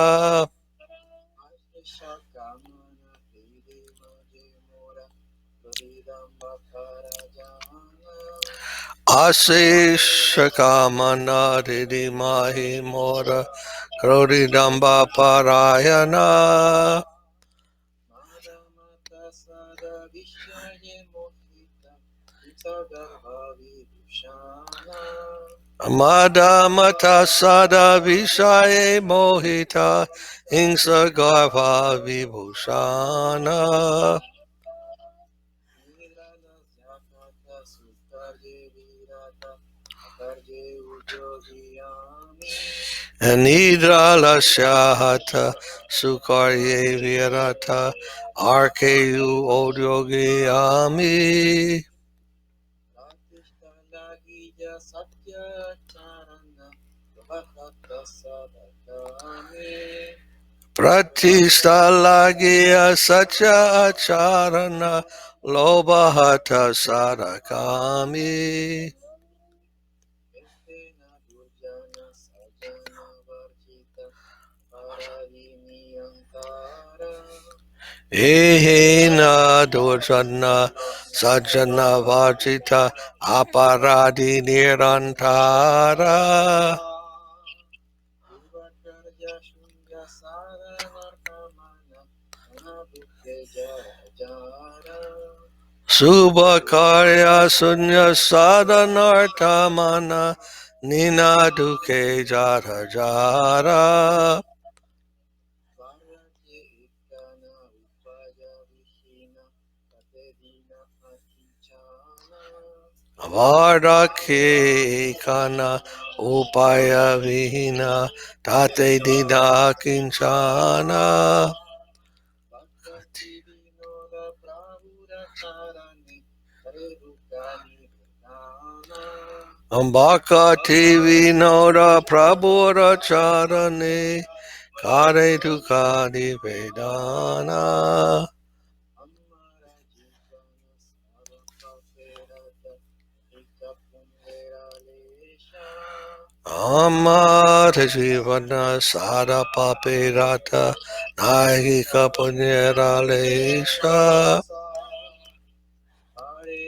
Ashisha Kamana Hiri Maje Mora Floridamba Parajana Asishakamana Didi Mahi Mora Krodi Damba Parayana. Madamata Sada Vishaye Mohita Itagarbha Vidushana Madamata Sada Vishaye Mohita Hingsa Garva Vibhushana. Nirana Zakata Sukarje Virata Akarje Udyogiyami Nidra Lasyahata Sukarye Virata Arkeyu Odyogiyami. Ratishta Lagija Satya Charana Vahata Sadakami Pratishta Lagia Satya Acharana Lobahata Sarakami. Etena Durjana Sajana Varjita Paraviniyankara Ehena Dojana Sajana Vajita Aparadi Nirantara. Uvakarja Shunja Saranarkamana Anabhukya Jara Jara Subhakarya Sunya Sadhanartamana Nina Duke Jara Jara. Varajye Ikana Upaja Vishina Katedina Akichana Vardake Kana Upaya Vihina Tate Dida Kinchana. Bhakti Vinoda Prabhura Charani Hare Rukani Vedana Ambaka TV Noda Prabhura Charane Kare Tukadi Vedana. Amara Jivana Sarapa Perata Ika Pundera Lesha Amar Jivana Sada Papirata Nahika Punyera Lesha. Hare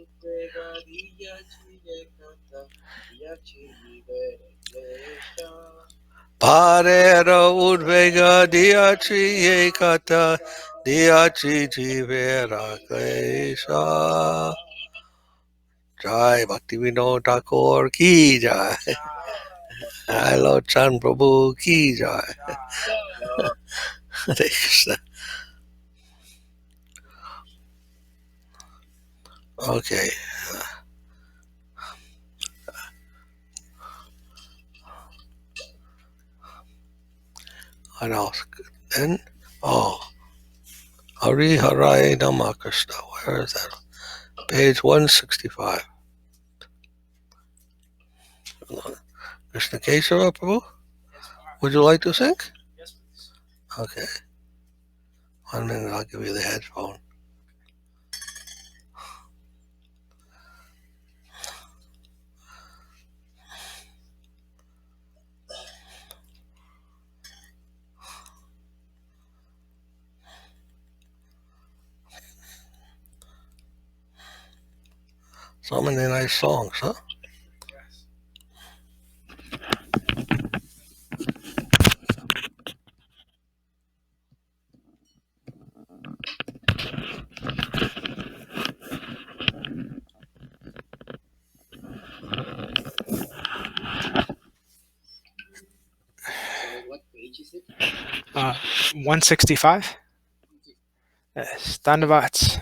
Utvega Diya Chile Kata Yachi Vivere Klesha Parera Udvega Diachi Ekata Diachi Jivera Klesha. Jai Bhakti Vinod Thakur Ki Jai. Hello Chan Prabhu Ki Jai. Hare Krishna. Okay. What else? Then, Hari Harai Nama Krishna. Where is that? Page 165. Krishna Kesava Prabhu? Would you like to sing? Yes, please. Okay. 1 minute, I'll give you the headphone. So many nice songs, huh? Yes. What page is it? 165. Yes, Dandavats.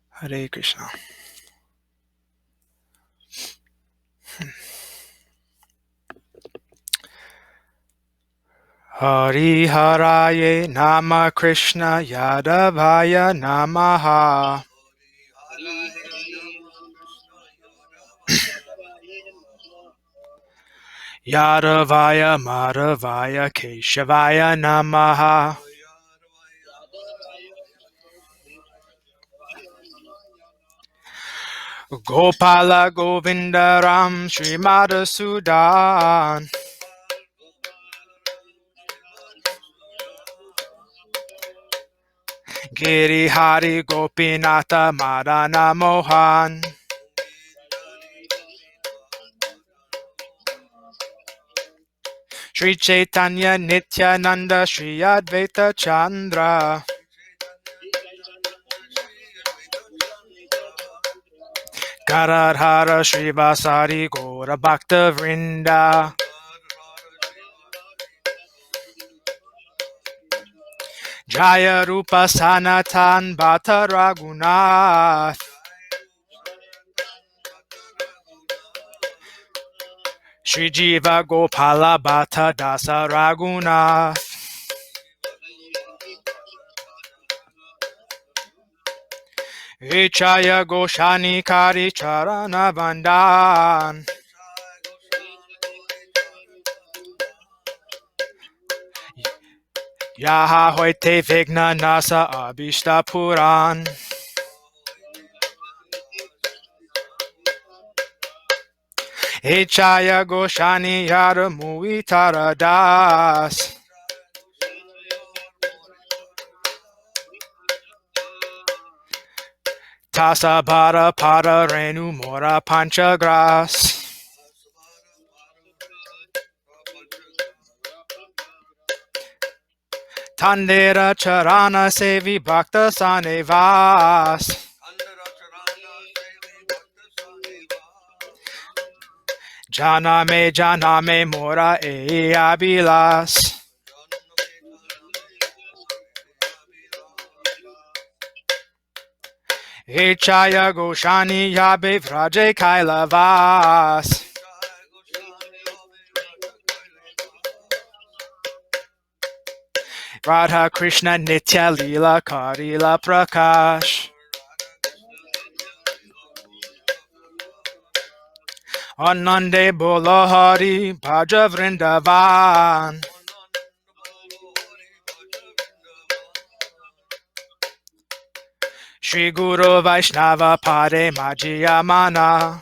Hare Krishna. Hari Haraye Nama Krishna Yadavaya Namaha. Yadavaya Madhavaya Keshavaya Namaha. Gopala Govinda Ram Shri Madhusudan. Giri Hari Gopinatha Madana Mohan. Sri Chaitanya Nityananda Sri Advaita Chandra. Garadhara Srivasari Gaura Bhakta Vrinda. Jaya Rupa Sanatan Bhatta Raghunath. Shri Jiva Gopala Bhatta Dasa Raghunath. Ichaya Goshani Kari Charana Vandan. Yaha Hoite Vigna Nasa Abhishta Puran. Ichaya Goshani Yara Muitara Das. Tasa Bhara Pada Renu Mora Panchagras. Tandera Charana Sevi Bhakta Sanevas. Janame Mora E Abilas. Ichaya Goshani Yabe Vraje Kailavas. Radha Krishna Nitya Lila Karila Prakash. Anande Bolohari Bhaja Vrindavan. Shri Guru Vaishnava Pade Majiyamana.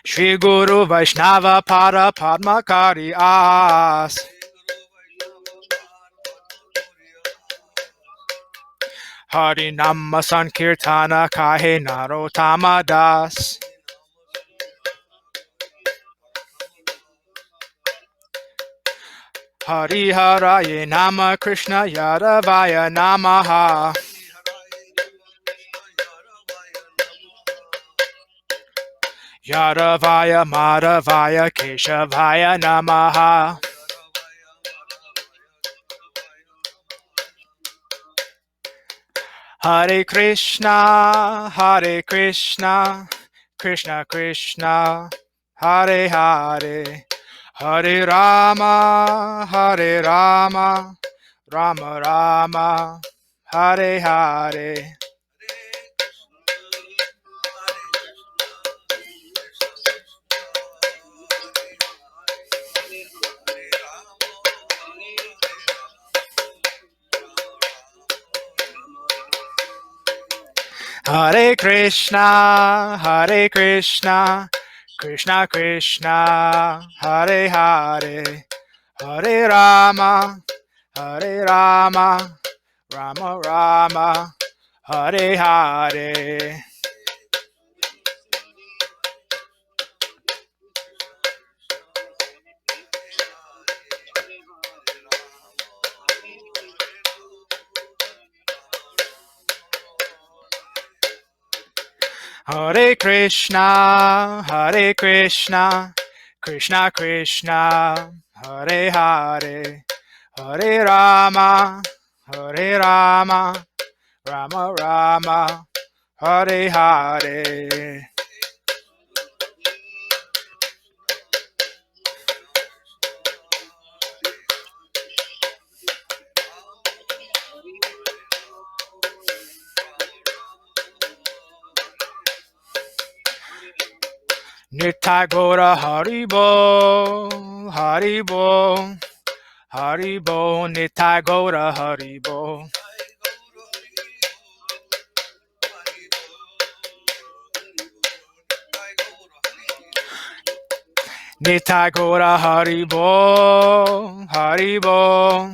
Shri Guru Vaishnava Pada Padmakari As. Hari Nama Sankirtana Kahe Narottama Das. Hari Haraye Nama Krishna Yadavaya Namaha. Yadavaya Madhavaya Keshavaya Namaha. Hare Krishna, Hare Krishna, Krishna Krishna, Hare Hare, Hare Rama, Hare Rama, Rama Rama, Hare Hare. Hare Krishna, Hare Krishna, Krishna Krishna, Hare Hare, Hare Rama, Hare Rama, Rama Rama, Hare Hare. Hare Krishna, Hare Krishna, Krishna Krishna, Hare Hare, Hare Rama, Hare Rama, Rama Rama, Hare Hare. Nitai Gora Haribo, Haribo, Haribo, Nitai Gora Haribo. Nitai Gora Haribo, Haribo,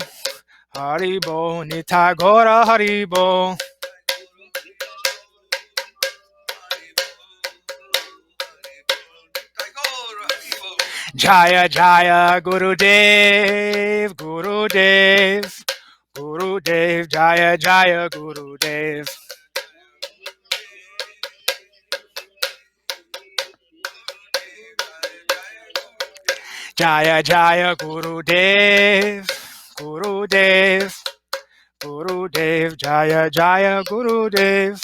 Haribo, Nitai Gora Haribo. Jaya Jaya Gurudev, Gurudev, Gurudev, Jaya Jaya Gurudev. Jaya Jaya Gurudev, Gurudev, Gurudev, Jaya Jaya Gurudev.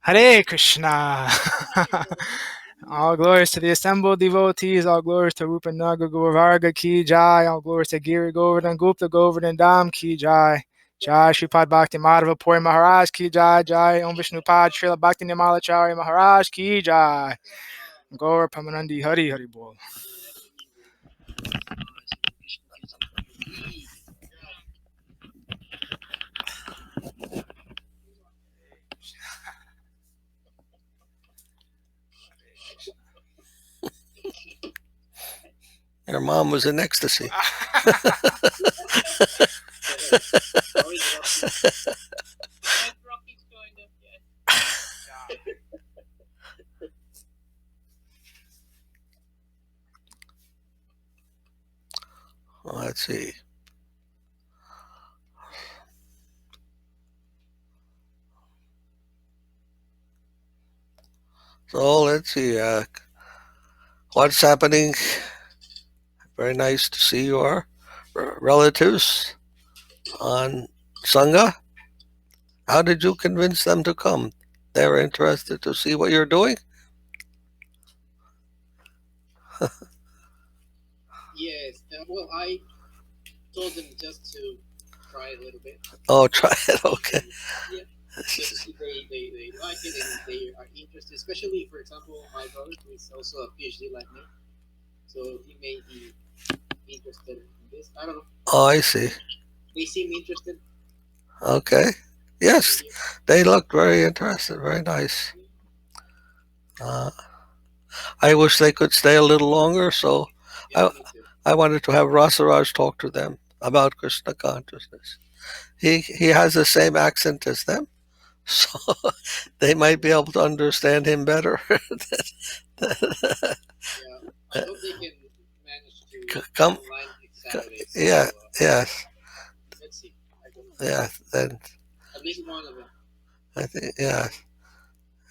Hare Krishna. All glories to the assembled devotees, all glories to Rupa Naga Gaurvarga Ki Jai, all glories to Giri Govardhan Gupta Govardhan Dham Ki Jai. Jai Sripad Bhakti Madhava Puri Maharaj Ki Jai, Jai Om Vishnupad Srila Bhakti Nimalacharya Maharaj Ki Jai. Gaur Pamanandi Hari Hari Bol. Your mom was in ecstasy. Let's see. So let's see. What's happening? Very nice to see your relatives on Sangha. How did you convince them to come? They were interested to see what you're doing? Yes. Well, I told them just to try a little bit. Oh, try it. Okay. Yeah. Just they like it and they are interested. Especially, for example, my brother, who is also a Ph.D. like me, so he may be interested in this. I don't know. Oh, I see. They seem interested. Okay. Yes, they looked very interested. Very nice. I wish they could stay a little longer, so Yeah, I wanted to have Rasaraj talk to them about Krishna consciousness. He has the same accent as them, so they might be able to understand him better. yeah. I hope they can manage to Come. online next Saturday. So, Yeah. Yes. Let's see. Yeah. Then at least one of them. I think. Yeah.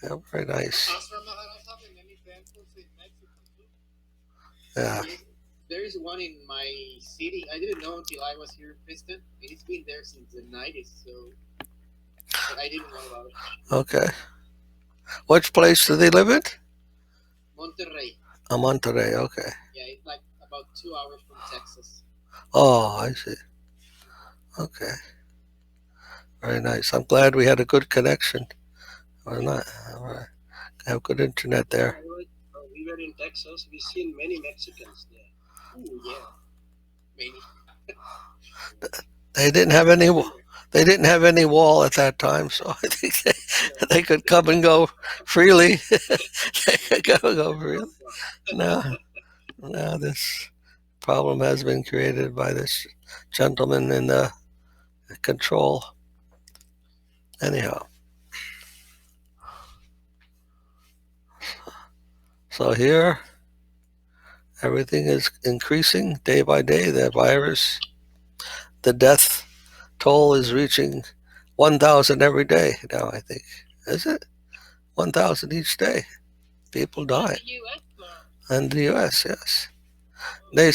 Yeah. Very nice. Yeah. There is one in my city. I didn't know until I was here in Princeton, and it's been there since the 90s. So, but I didn't know about it. Okay. Which place do they live in? Monterrey. Monterey. Okay. Yeah, it's like about 2 hours from Texas. Oh, I see. Okay. Very nice. I'm glad we had a good connection. Or not. All right. Have good internet there. We were in Texas. We seen many Mexicans there. Oh yeah, many. They didn't have any. They didn't have any wall at that time, so I think they could come and go freely. They could come and go freely. Now, now this problem has been created by this gentleman in the control. Anyhow, so here everything is increasing day by day. The virus, the death toll is reaching 1,000 every day now. I think is it 1,000 each day. People die in the U.S. Yes, they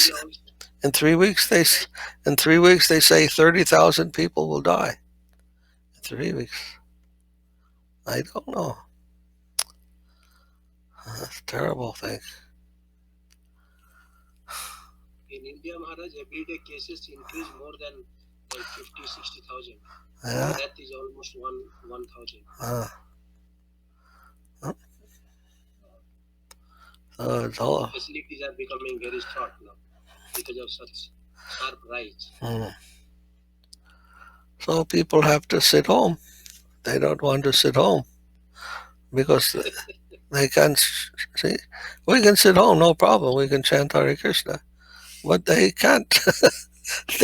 in 3 weeks they say 30,000 people will die. In 3 weeks, I don't know. That's a terrible thing. In India, Maharaj, every day cases increase more than like 50, 60,000. Yeah. That is almost 1,000. So it's all. Facilities are becoming very short now because of such sharp rise. So people have to sit home. They don't want to sit home because they can't see. We can sit home, no problem. We can chant Hare Krishna, but they can't.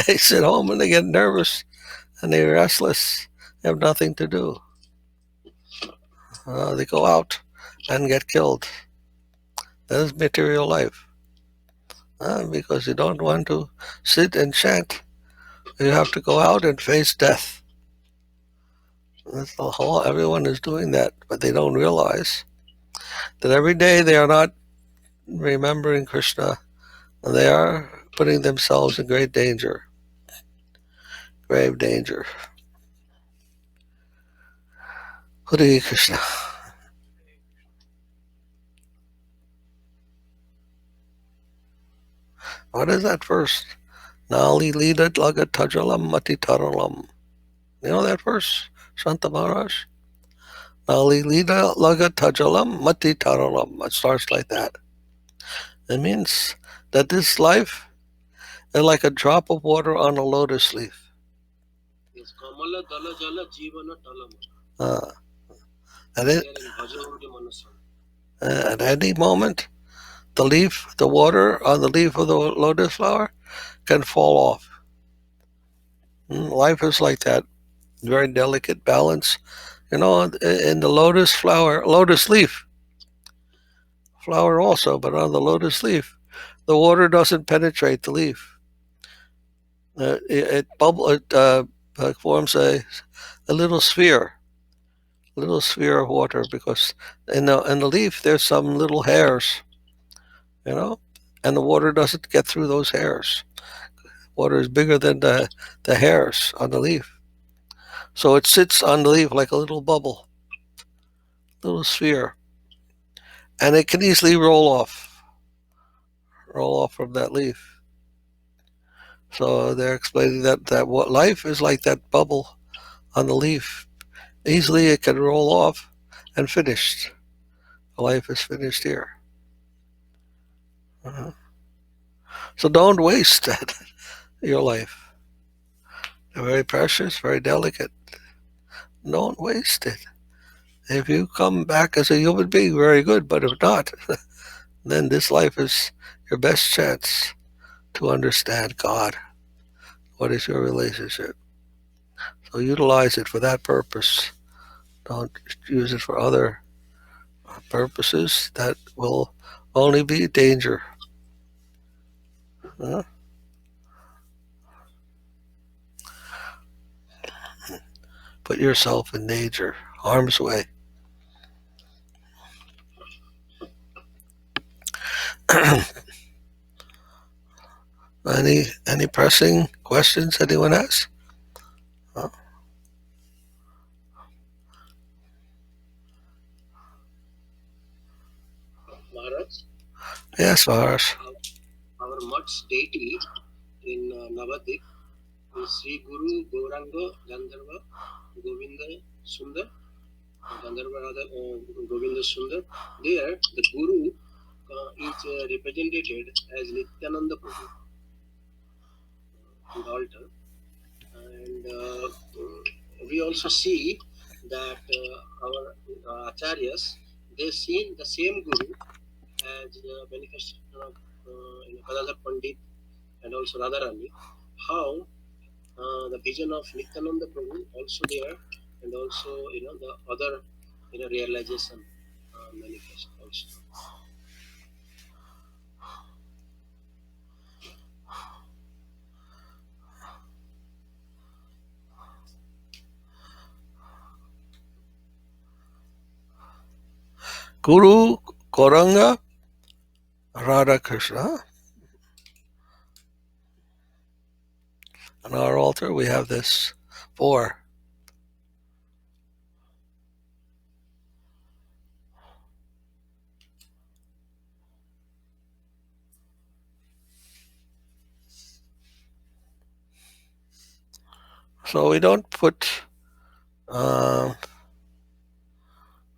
They sit home and they get nervous and they're restless. They have nothing to do. They go out and get killed. That is material life. Because you don't want to sit and chant. You have to go out and face death. That's the whole. Everyone is doing that, but they don't realize that every day they are not remembering Krishna. They are putting themselves in great danger. Grave danger. Hare Krishna. What is that verse? Nali lida laga tajalam mati taralam. You know that verse, Santa Maharaj? Nali lida laga tajalam mati taralam. It starts like that. It means that this life is like a drop of water on a lotus leaf. And at any moment, the water on the leaf of the lotus flower can fall off. Life is like that, very delicate balance. In the lotus leaf flower also, but on the lotus leaf, the water doesn't penetrate the leaf. It forms a little sphere of water because in the leaf there's some little hairs, and the water doesn't get through those hairs. Water is bigger than the hairs on the leaf. So it sits on the leaf like a little bubble, little sphere. And it can easily roll off from that leaf. So they're explaining that what life is like that bubble on the leaf. Easily it can roll off and finished. Life is finished here. So don't waste your life. They're very precious, very delicate. Don't waste it. If you come back as a human being, very good. But if not, then this life is your best chance to understand God. What is your relationship? So utilize it for that purpose. Don't use it for other purposes that will only be a danger. Put yourself in danger, harm's way. Any pressing questions anyone has? Huh? Maharaj, Yes, Maharaj. our mutt's deity in Navadvip is Sri Guru Gauranga Gandharva Govinda Sundar. Gandharva Radha Govinda Sundar. There, the Guru is represented as Nityananda Prabhu in the altar. And we also see that our acharyas, they see the same Guru as manifestation of Kadadhar Pandit and also Radharani, how the vision of Nityananda Prabhu also there, and also the other realization manifest also. Guru Gauranga Radha Krishna. On our altar, we have this 4. So we don't put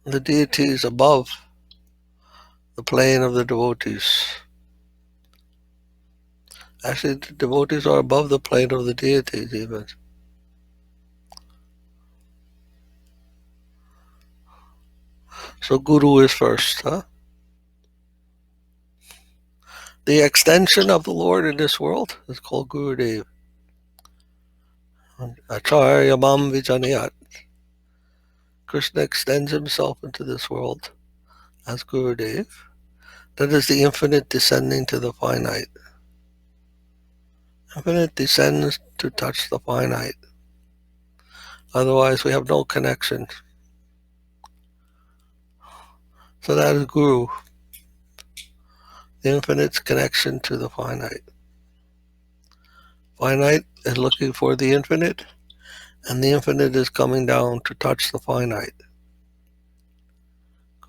the deities above the plane of the devotees. Actually, the devotees are above the plane of the deities even. So Guru is first, huh? The extension of the Lord in this world is called Gurudev. Acharya Mam Vijanayat. Krishna extends himself into this world as Gurudev. That is the infinite descending to the finite. Infinite descends to touch the finite. Otherwise, we have no connection. So that is Guru. The infinite's connection to the finite. Finite is looking for the infinite, and the infinite is coming down to touch the finite.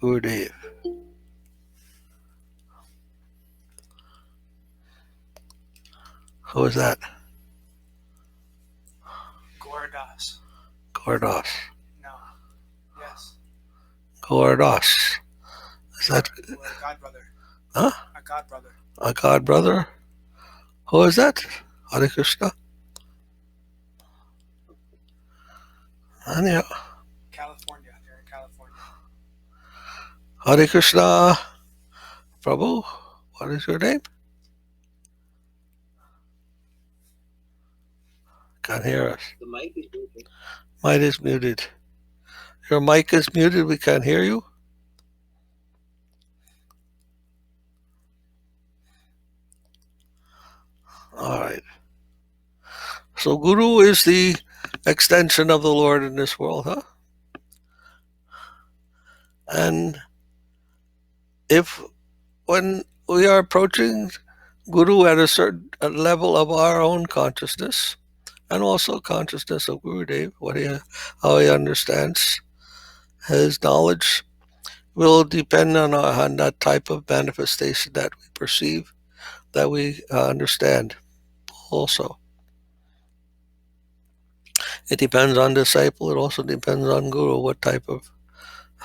Gurudev. Who is that? Gordas. Gordas. No. Yes. Gordas. Is that Or a god brother. Huh? A god brother. A god brother? Who is that? Hare Krishna? Anyhow. California. They're in California. Hare Krishna. Prabhu, what is your name? Can't hear us. The mic is muted. Mic is muted. Your mic is muted. We can't hear you. All right. So Guru is the extension of the Lord in this world, huh? And when we are approaching Guru at a certain level of our own consciousness, and also consciousness of Gurudev, how he understands his knowledge, will depend on that type of manifestation that we perceive, that we understand also. It depends on disciple. It also depends on Guru, what type of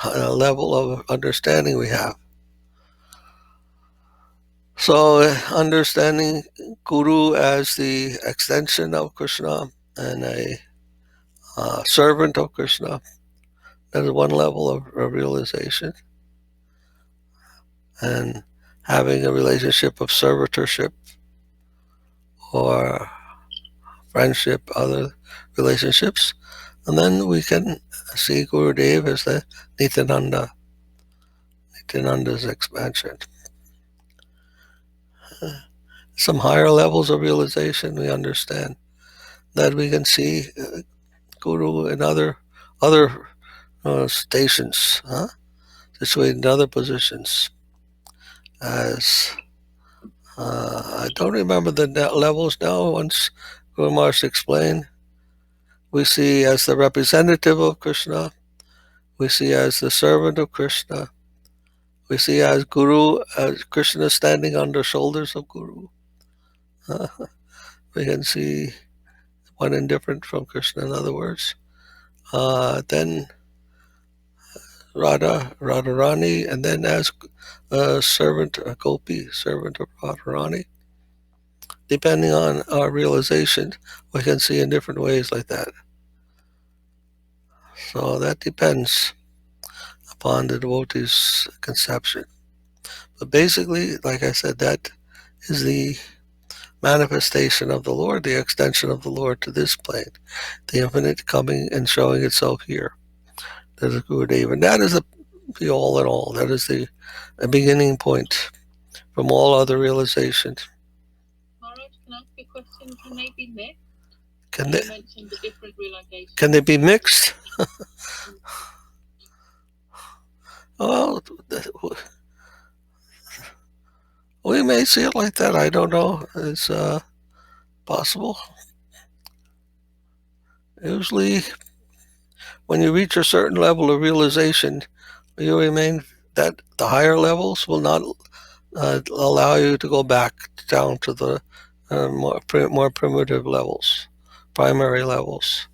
level of understanding we have. So understanding Guru as the extension of Krishna and a servant of Krishna, that is one level of realization. And having a relationship of servitorship or friendship, other relationships. And then we can see Gurudev as the Nityananda's expansion. Some higher levels of realization, we understand that we can see Guru in other stations, situated in other positions as I don't remember the levels now. Once Guru Maharaj explained, we see as the representative of Krishna, we see as the servant of Krishna, we see as Guru, as Krishna standing on the shoulders of Guru. Uh, we can see one indifferent from Krishna, in other words. Then Radharani, and then as a servant, a gopi, servant of Radharani. Depending on our realization, we can see in different ways like that. So that depends upon the devotee's conception. But basically, like I said, that is the manifestation of the Lord, the extension of the Lord to this plane, the infinite coming and showing itself here. That is Gurudev. And that is the all in all. That is the beginning point from all other realizations. Maharaj, can I ask a question? Can they be mixed? Can You they, mentioned the different realizations. can they be mixed? Well, we may see it like that. I don't know. It's possible. Usually, when you reach a certain level of realization, you remain that the higher levels will not allow you to go back down to the more primitive levels, primary levels.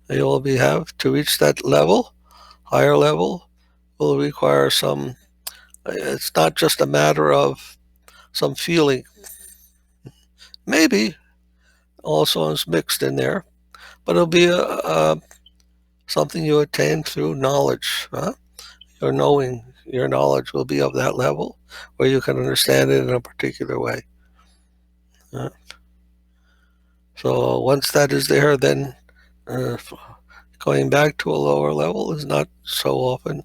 You will have to reach that level, higher level, will require some. It's not just a matter of some feeling. Maybe also is mixed in there, but it'll be something you attain through knowledge. Huh? Your knowing, your knowledge will be of that level where you can understand it in a particular way. So once that is there, then going back to a lower level is not so often.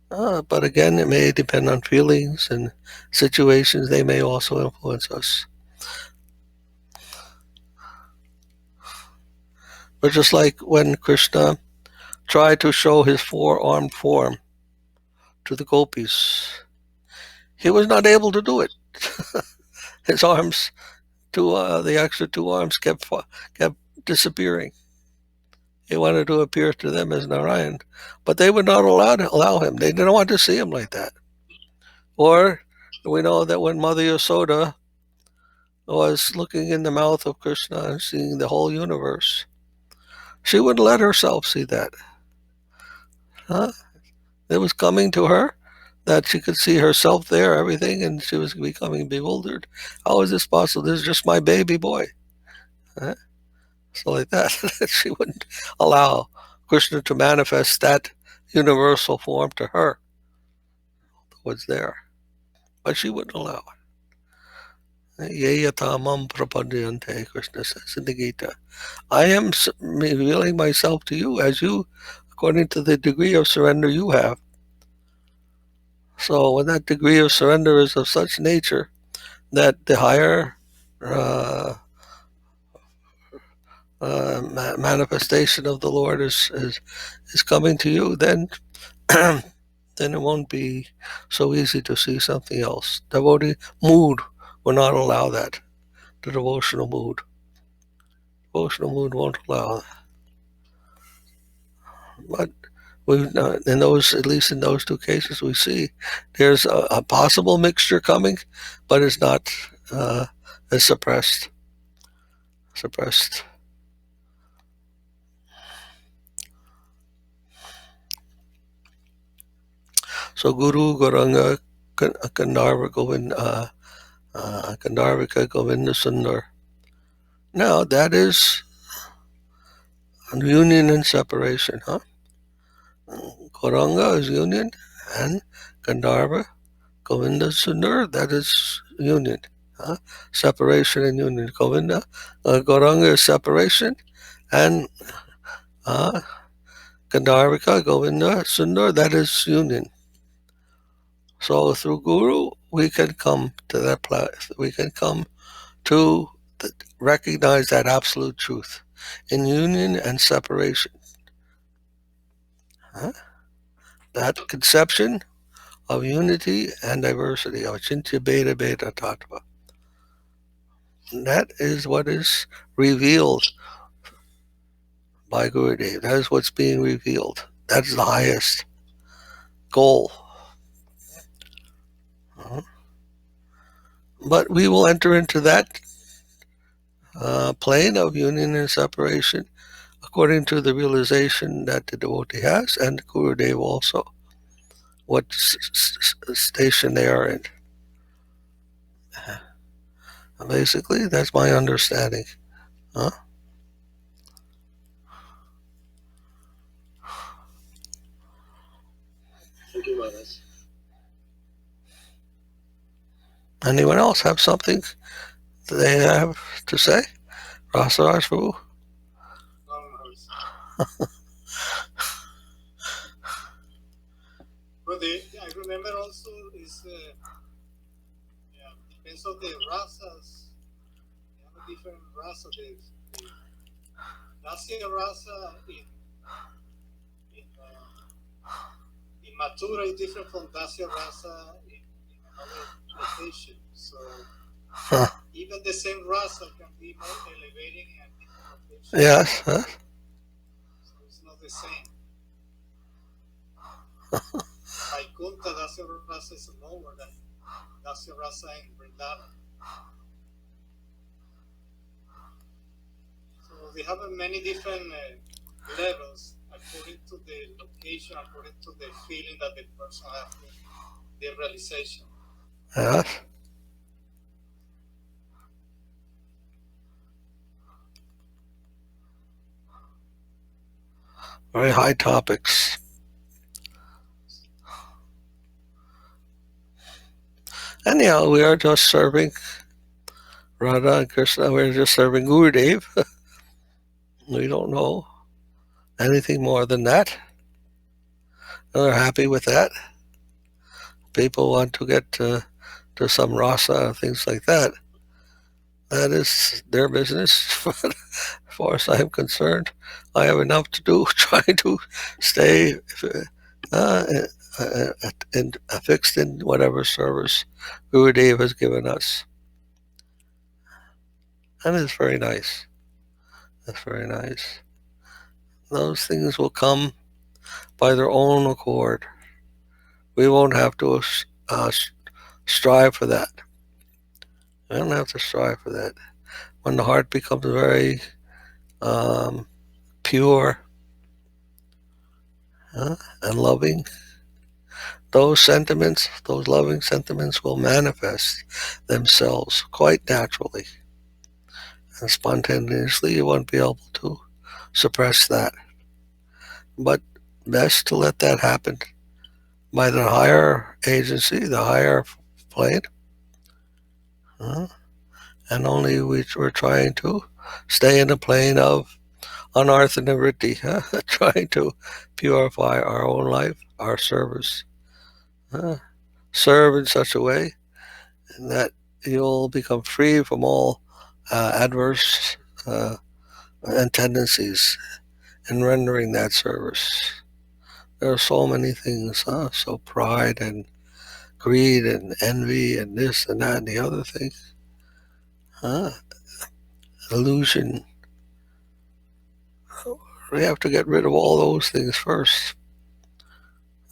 But again, it may depend on feelings and situations. They may also influence us. But just like when Krishna tried to show his four-armed form to the gopis, he was not able to do it. His arms, the extra two arms, kept disappearing. He wanted to appear to them as Narayan, but they would not allow him. They didn't want to see him like that. Or we know that when Mother Yasoda was looking in the mouth of Krishna and seeing the whole universe, she wouldn't let herself see that. Huh? It was coming to her that she could see herself there, everything, and she was becoming bewildered. How is this possible? This is just my baby boy. Huh? So like that, she wouldn't allow Krishna to manifest that universal form to her. Was there, but she wouldn't allow it. Yeyatamam prapadyante, Krishna says in the Gita. I am revealing myself to you as you, according to the degree of surrender you have. So when that degree of surrender is of such nature that the higher manifestation of the Lord is coming to you, then then it won't be so easy to see something else. Devotee mood will not allow that. The devotional mood won't allow that. But in those, at least in those two cases, we see there's a possible mixture coming, but it's not as suppressed. So Guru Gauranga Kandarvika Govinda Sundar. Now that is union and separation, huh? Gauranga is union, and Gandharva Govinda Sundar, that is union. Huh? Separation and union. Govinda, Gauranga is separation, and Gandharvika Govinda Sundar, that is union. So through Guru, we can come to that place. We can come to recognize that absolute truth in union and separation. Huh? That conception of unity and diversity, of Chintya Beta Beta Tattva. And that is what is revealed by Gurudev. That is what's being revealed. That is the highest goal. But we will enter into that plane of union and separation according to the realization that the devotee has, and Gurudev also, what station they are in. Basically, that's my understanding. Huh? Thank you, Maharaj. Anyone else have something that they have to say? Rasaraj Prabhu? No, Maharaj. But I remember also is depends on the rasas. They have a different rasa. The Dasya rasa in Mathura is different from Dasya rasa in another location. So even the same rasa can be more elevating in a different location. Yes. Huh? So it's not the same. Vaikuntha Dasya rasa is lower than Dasya rasa in Vrindavan. So they have many different levels according to the location, according to the feeling that the person has, the realization. Yes. Very high topics. Anyhow, we are just serving Radha and Krishna. We're just serving Gurudev. We don't know anything more than that. And they're happy with that. People want to get to some rasa, things like that. That is their business. But as far as I'm concerned, I have enough to do trying to stay fixed in whatever service Gurudev has given us. And it's very nice. That's very nice. Those things will come by their own accord. We won't have to strive for that. We don't have to strive for that. When the heart becomes very pure and loving, those sentiments, those loving sentiments will manifest themselves quite naturally. And spontaneously, you won't be able to suppress that. But best to let that happen by the higher agency, the higher plane. And only we're trying to stay in the plane of anartha nivritti, trying to purify our own life, our service. Serve in such a way that you'll become free from all adverse and tendencies in rendering that service. There are so many things, so pride and greed and envy and this and that and the other thing. Illusion. We have to get rid of all those things first.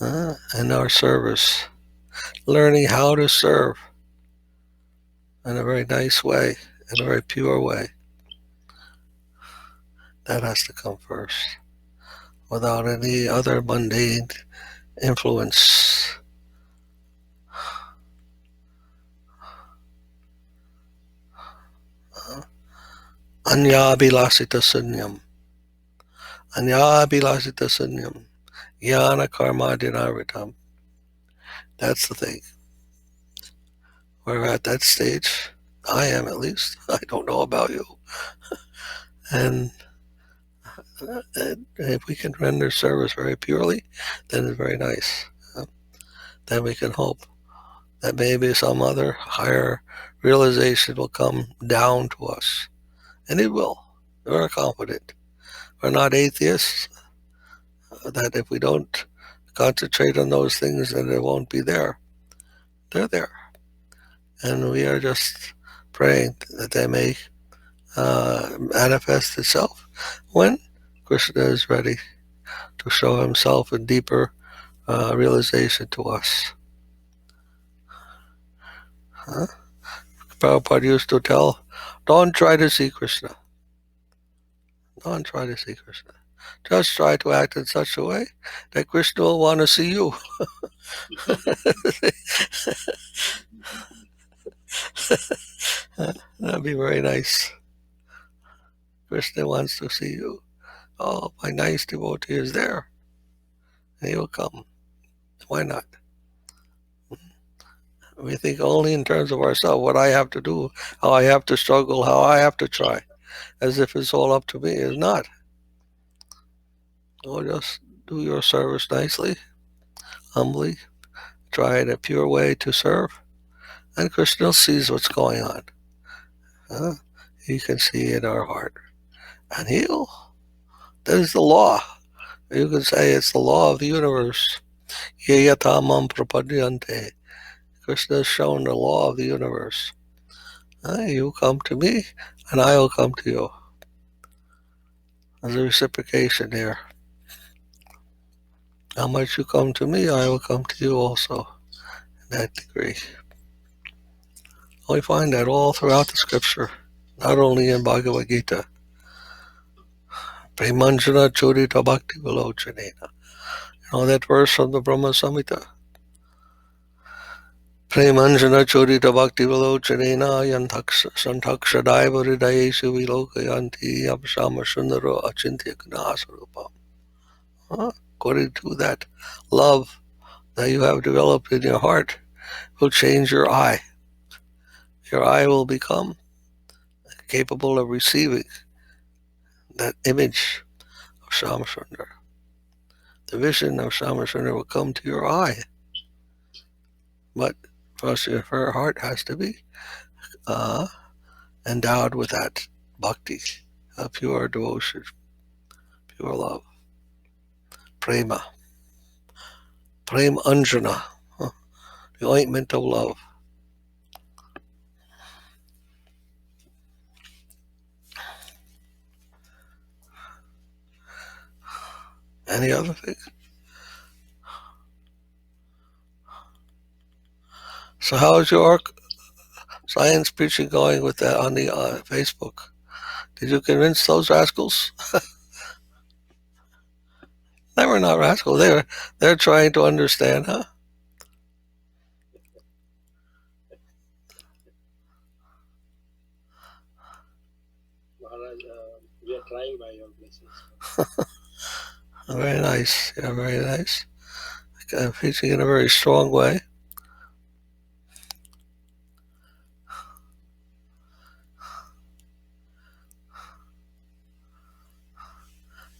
In our service. Learning how to serve in a very nice way, in a very pure way. That has to come first. Without any other mundane influence. Anyabhilasita sunyam. Anyabhilasita sunyam. Jnana karma dinaritam. That's the thing. We're at that stage. I am, at least. I don't know about you. And if we can render service very purely, then it's very nice. Then we can hope that maybe some other higher realization will come down to us. And it will. We're confident. We're not atheists. That if we don't concentrate on those things and it won't be there. They're there. And we are just praying that they may manifest itself when Krishna is ready to show himself in deeper realization to us. Huh? Prabhupada used to tell, don't try to see Krishna. Don't try to see Krishna. Just try to act in such a way that Krishna will want to see you. That'd be very nice. Krishna wants to see you. Oh, my nice devotee is there. And he'll come. Why not? We think only in terms of ourselves, what I have to do, how I have to struggle, how I have to try, as if it's all up to me. It's not. Oh, just do your service nicely, humbly, try in a pure way to serve, and Krishna sees what's going on. He can see in our heart. And that is the law. You can say it's the law of the universe. Yeyatamam prapadyante. Krishna has shown the law of the universe. You come to me, and I will come to you. There's a reciprocation there. How much you come to me, I will come to you also, in that degree. We find that all throughout the scripture, not only in Bhagavad Gita. Premanjana churita bhakti vilochanena. You know that verse from the Brahma Samhita? Premanjana churita bhakti vilochanena santakshadaiva hridayeshu vilokayanti apsama sundaro achintya gnasarupam. According to that love that you have developed in your heart will change your eye. Your eye will become capable of receiving that image of Shamsundar. The vision of Shamsundar will come to your eye. But first, your heart has to be endowed with that bhakti, pure devotion, pure love. Prema. Prem Anjana, the ointment of love. Any other thing? So how is your science preaching going with that on the Facebook? Did you convince those rascals? They were not rascals. They're trying to understand, huh? Maharaj, we are trying by your blessings. Very nice. Yeah, very nice. Preaching in a very strong way.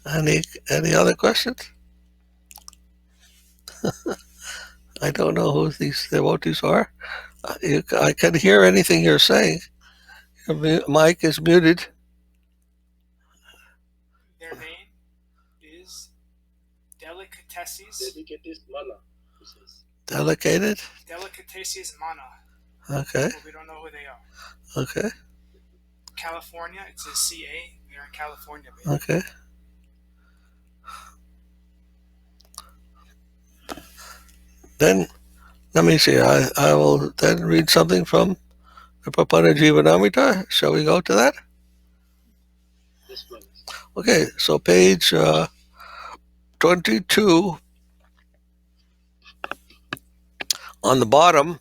Any other questions? I don't know who these devotees are. I can hear anything you're saying. Your mic is muted. Their name is Delicatecies. Dedicated mana, he says. Delicated? Delicatecies Mana. Okay. But we don't know who they are. Okay. California, it says CA. They're in California, baby. Okay. Then, let me see. I will then read something from the Prabhupada Jivanamrita. Shall we go to that? Yes, Maharaj. Okay, so page 22 on the bottom.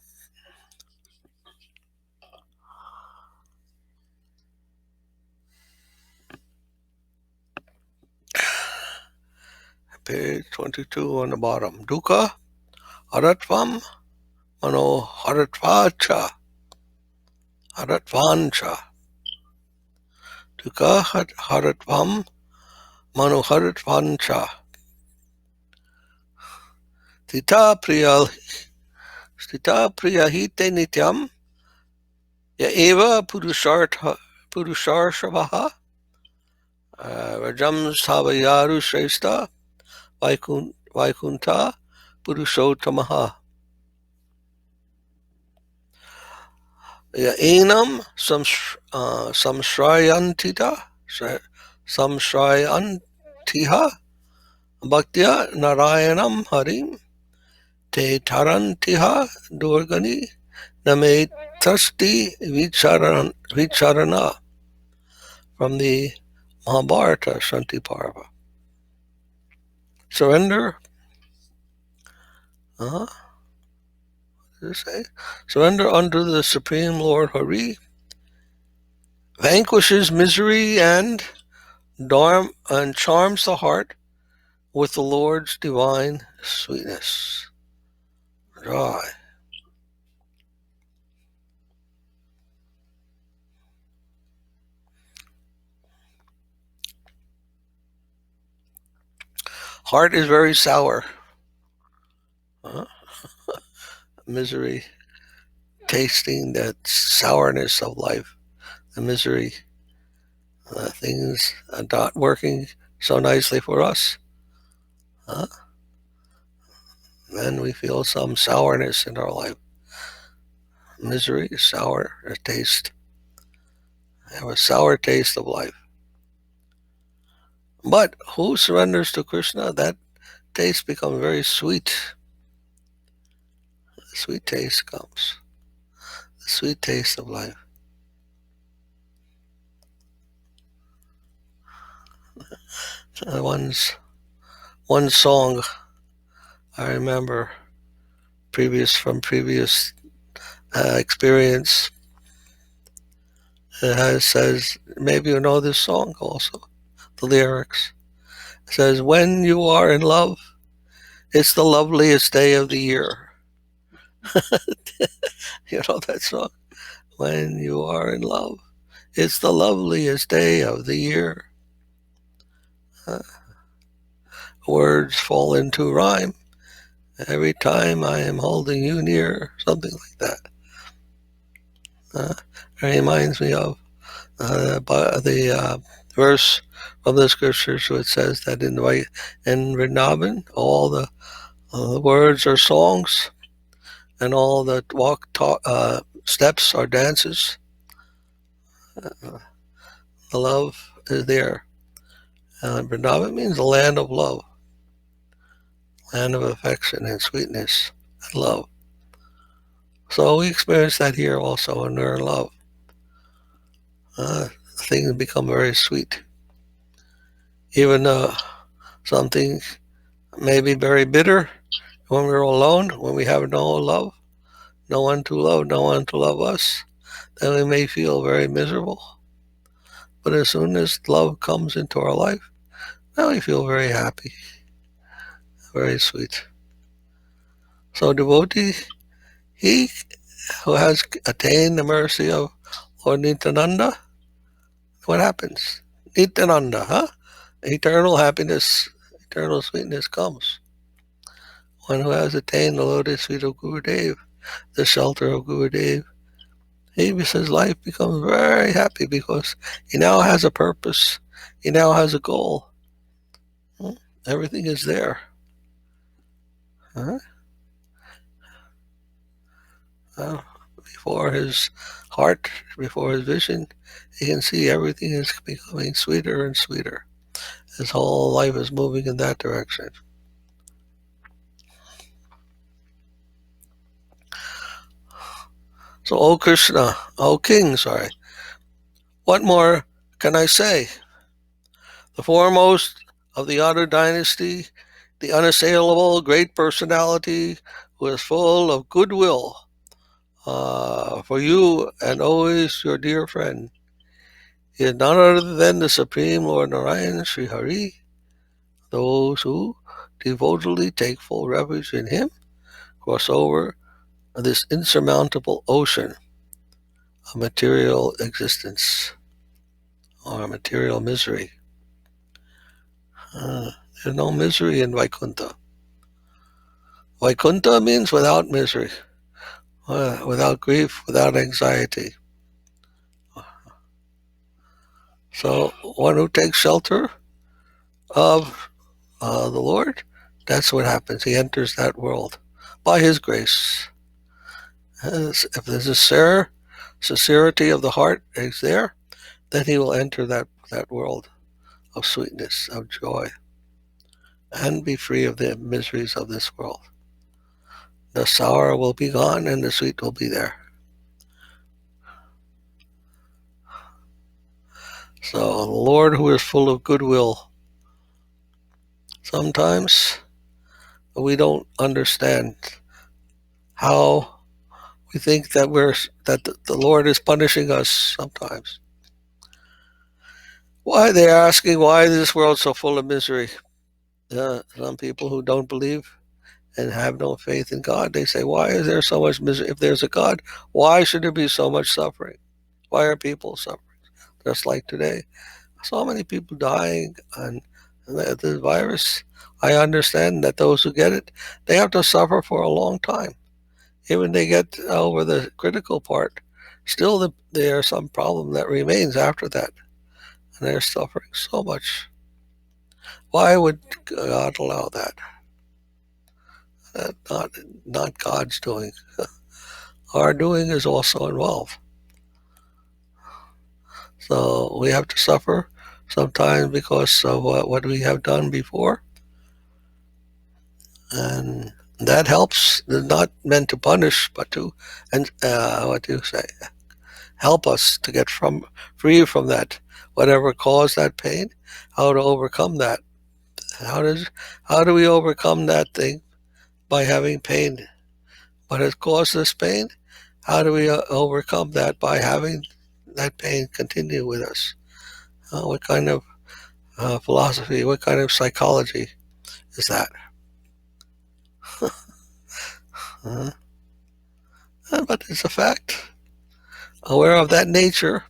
Page 22 on the bottom. Dukkha haratvam mano haratvacha haratvancha. Dukkha haratvam mano haratvancha. Stita priya hite nityam ya eva purusharshabaha rajam savayaru shrestha vaikunta Purushottamaha. Enam samshrayantita samshrayantiha bhaktya narayanam harim te tarantiha durgani name trasti vicharana, from the Mahabharata Shanti Parva. Surrender, what does it say? Surrender unto the Supreme Lord Hari vanquishes misery and charms the heart with the Lord's divine sweetness. Joy. Heart is very sour. Misery, tasting that sourness of life, the misery, things are not working so nicely for us. Then we feel some sourness in our life. Misery, sour, a taste. I have a sour taste of life. But who surrenders to Krishna, that taste becomes very sweet. The sweet taste comes. The sweet taste of life. One song I remember from previous experience. It says, maybe you know this song also, the lyrics. It says, when you are in love, it's the loveliest day of the year. You know that song? When you are in love, it's the loveliest day of the year. Words fall into rhyme. Every time I am holding you near, something like that. It reminds me of the verse from the scriptures which says that in Vrindavan, all the words are songs, and all the steps are dances. The love is there. Vrindavan means the land of love, land of affection and sweetness and love. So we experience that here also when we're in love. Things become very sweet. Even something may be very bitter when we're alone, when we have no love, no one to love us, then we may feel very miserable. But as soon as love comes into our life, then we feel very happy, very sweet. So devotee, he who has attained the mercy of Lord Nityananda, what happens? Nityananda, eternal happiness, eternal sweetness comes. One who has attained the lotus feet of Gurudev, the shelter of Gurudev, his life becomes very happy because he now has a purpose. He now has a goal. Everything is there. Before his heart, before his vision, he can see everything is becoming sweeter and sweeter. His whole life is moving in that direction. So, O Krishna, O King, what more can I say? The foremost of the Yadu dynasty, the unassailable great personality who is full of goodwill for you and always your dear friend, he is none other than the Supreme Lord Narayan, Sri Hari. Those who devotedly take full refuge in him cross over this insurmountable ocean of material existence or material misery. There's no misery in Vaikuntha. Vaikuntha means without misery, without grief, without anxiety. So one who takes shelter of the Lord, That's what happens. He enters that world by his grace. If there's a sincerity of the heart is there, then he will enter that world of sweetness, of joy, and be free of the miseries of this world. The sour will be gone and the sweet will be there. So the Lord, who is full of goodwill, sometimes we don't understand how we think that the Lord is punishing us sometimes. Why they're asking why is this world so full of misery? Some people who don't believe and have no faith in God, they say, why is there so much misery? If there's a God, why should there be so much suffering? Why are people suffering? Just like today, so many people dying on the virus. I understand that those who get it, they have to suffer for a long time. Even they get over the critical part, still there's some problem that remains after that, and they're suffering so much. Why would God allow that? Not not God's doing. Our doing is also involved. So we have to suffer sometimes because of what we have done before, and that helps. It's not meant to punish, but to and what do you say? Help us to get free from that, whatever caused that pain. How to overcome that? How does how do we overcome that thing? By having pain. But it caused us pain. How do we overcome that? By having that pain continue with us. What kind of philosophy? What kind of psychology is that? Uh, but it's a fact. Aware of that nature,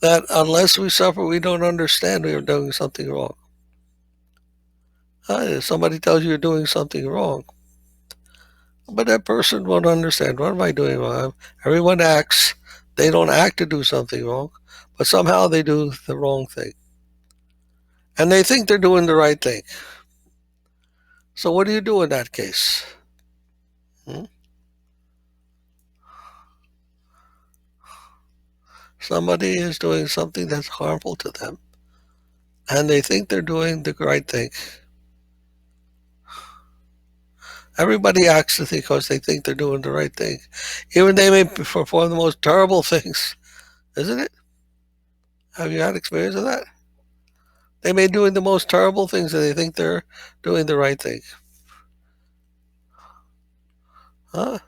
that unless we suffer, we don't understand we are doing something wrong. If somebody tells you you're doing something wrong, but that person won't understand. What am I doing wrong? Everyone acts. They don't act to do something wrong, but somehow they do the wrong thing. And they think they're doing the right thing. So what do you do in that case? Hmm? Somebody is doing something that's harmful to them, and they think they're doing the right thing. Everybody acts because they think they're doing the right thing. Even they may perform the most terrible things, isn't it? Have you had experience of that? They may be doing the most terrible things and they think they're doing the right thing. Huh?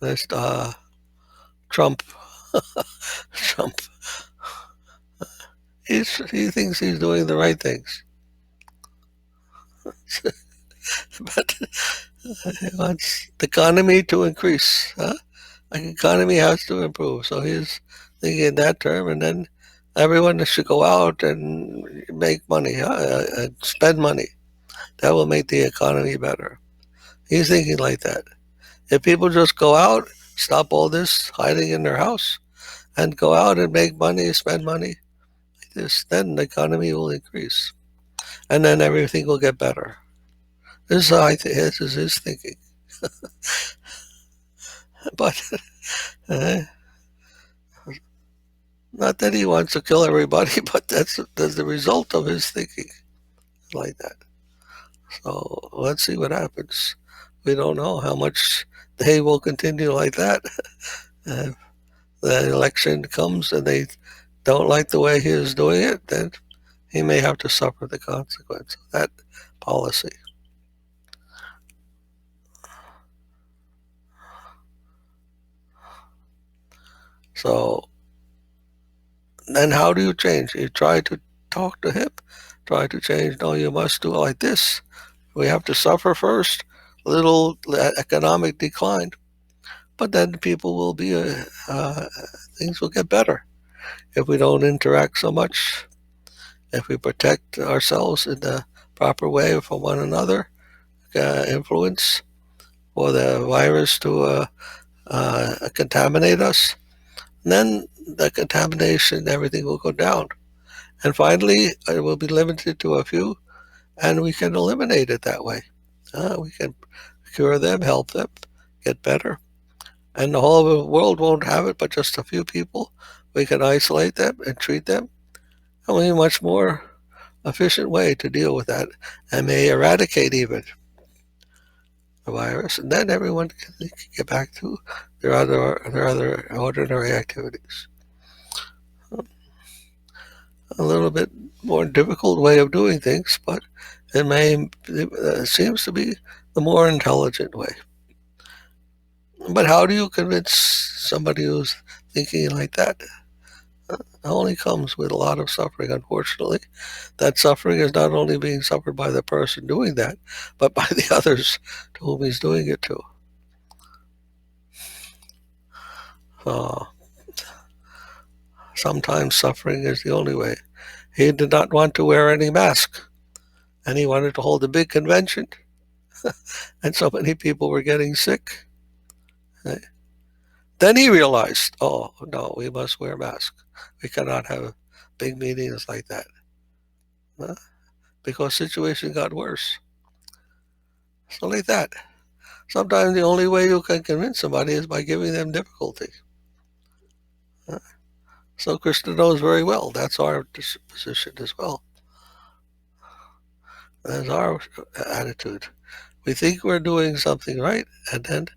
There's Trump. Trump. He thinks he's doing the right things. But he wants the economy to increase. Huh? The economy has to improve. So he's thinking in that term, and then everyone should go out and make money, and spend money. That will make the economy better. He's thinking like that. If people just go out, stop all this hiding in their house, and go out and make money, spend money, like this, then the economy will increase, and then everything will get better. This is how this is his thinking. But not that he wants to kill everybody, but that's the result of his thinking like that. So let's see what happens. We don't know how much they will continue like that. If the election comes and they don't like the way he is doing it, then he may have to suffer the consequence of that policy. So then how do you change? You try to talk to him, try to change. No, you must do it like this. We have to suffer first, a little economic decline, but then people will be, things will get better if we don't interact so much, if we protect ourselves in the proper way from one another, influence for the virus to contaminate us, then the contamination, everything will go down. And finally, it will be limited to a few, and we can eliminate it that way. We can cure them, help them get better, and the whole world won't have it, but just a few people. We can isolate them and treat them, and we have a much more efficient way to deal with that, and may eradicate even the virus, and then everyone can get back to their other ordinary activities. A little bit more difficult way of doing things, but it seems to be the more intelligent way. But how do you convince somebody who's thinking like that? It only comes with a lot of suffering, unfortunately. That suffering is not only being suffered by the person doing that, but by the others to whom he's doing it to. Uh, Sometimes suffering is the only way. He did not want to wear any mask, and he wanted to hold a big convention, and so many people were getting sick. Then he realized, oh no, we must wear masks. We cannot have big meetings like that, because situation got worse. So like that. Sometimes the only way you can convince somebody is by giving them difficulty. So Krishna knows very well that's our disposition as well. That's our attitude. We think we're doing something right, and then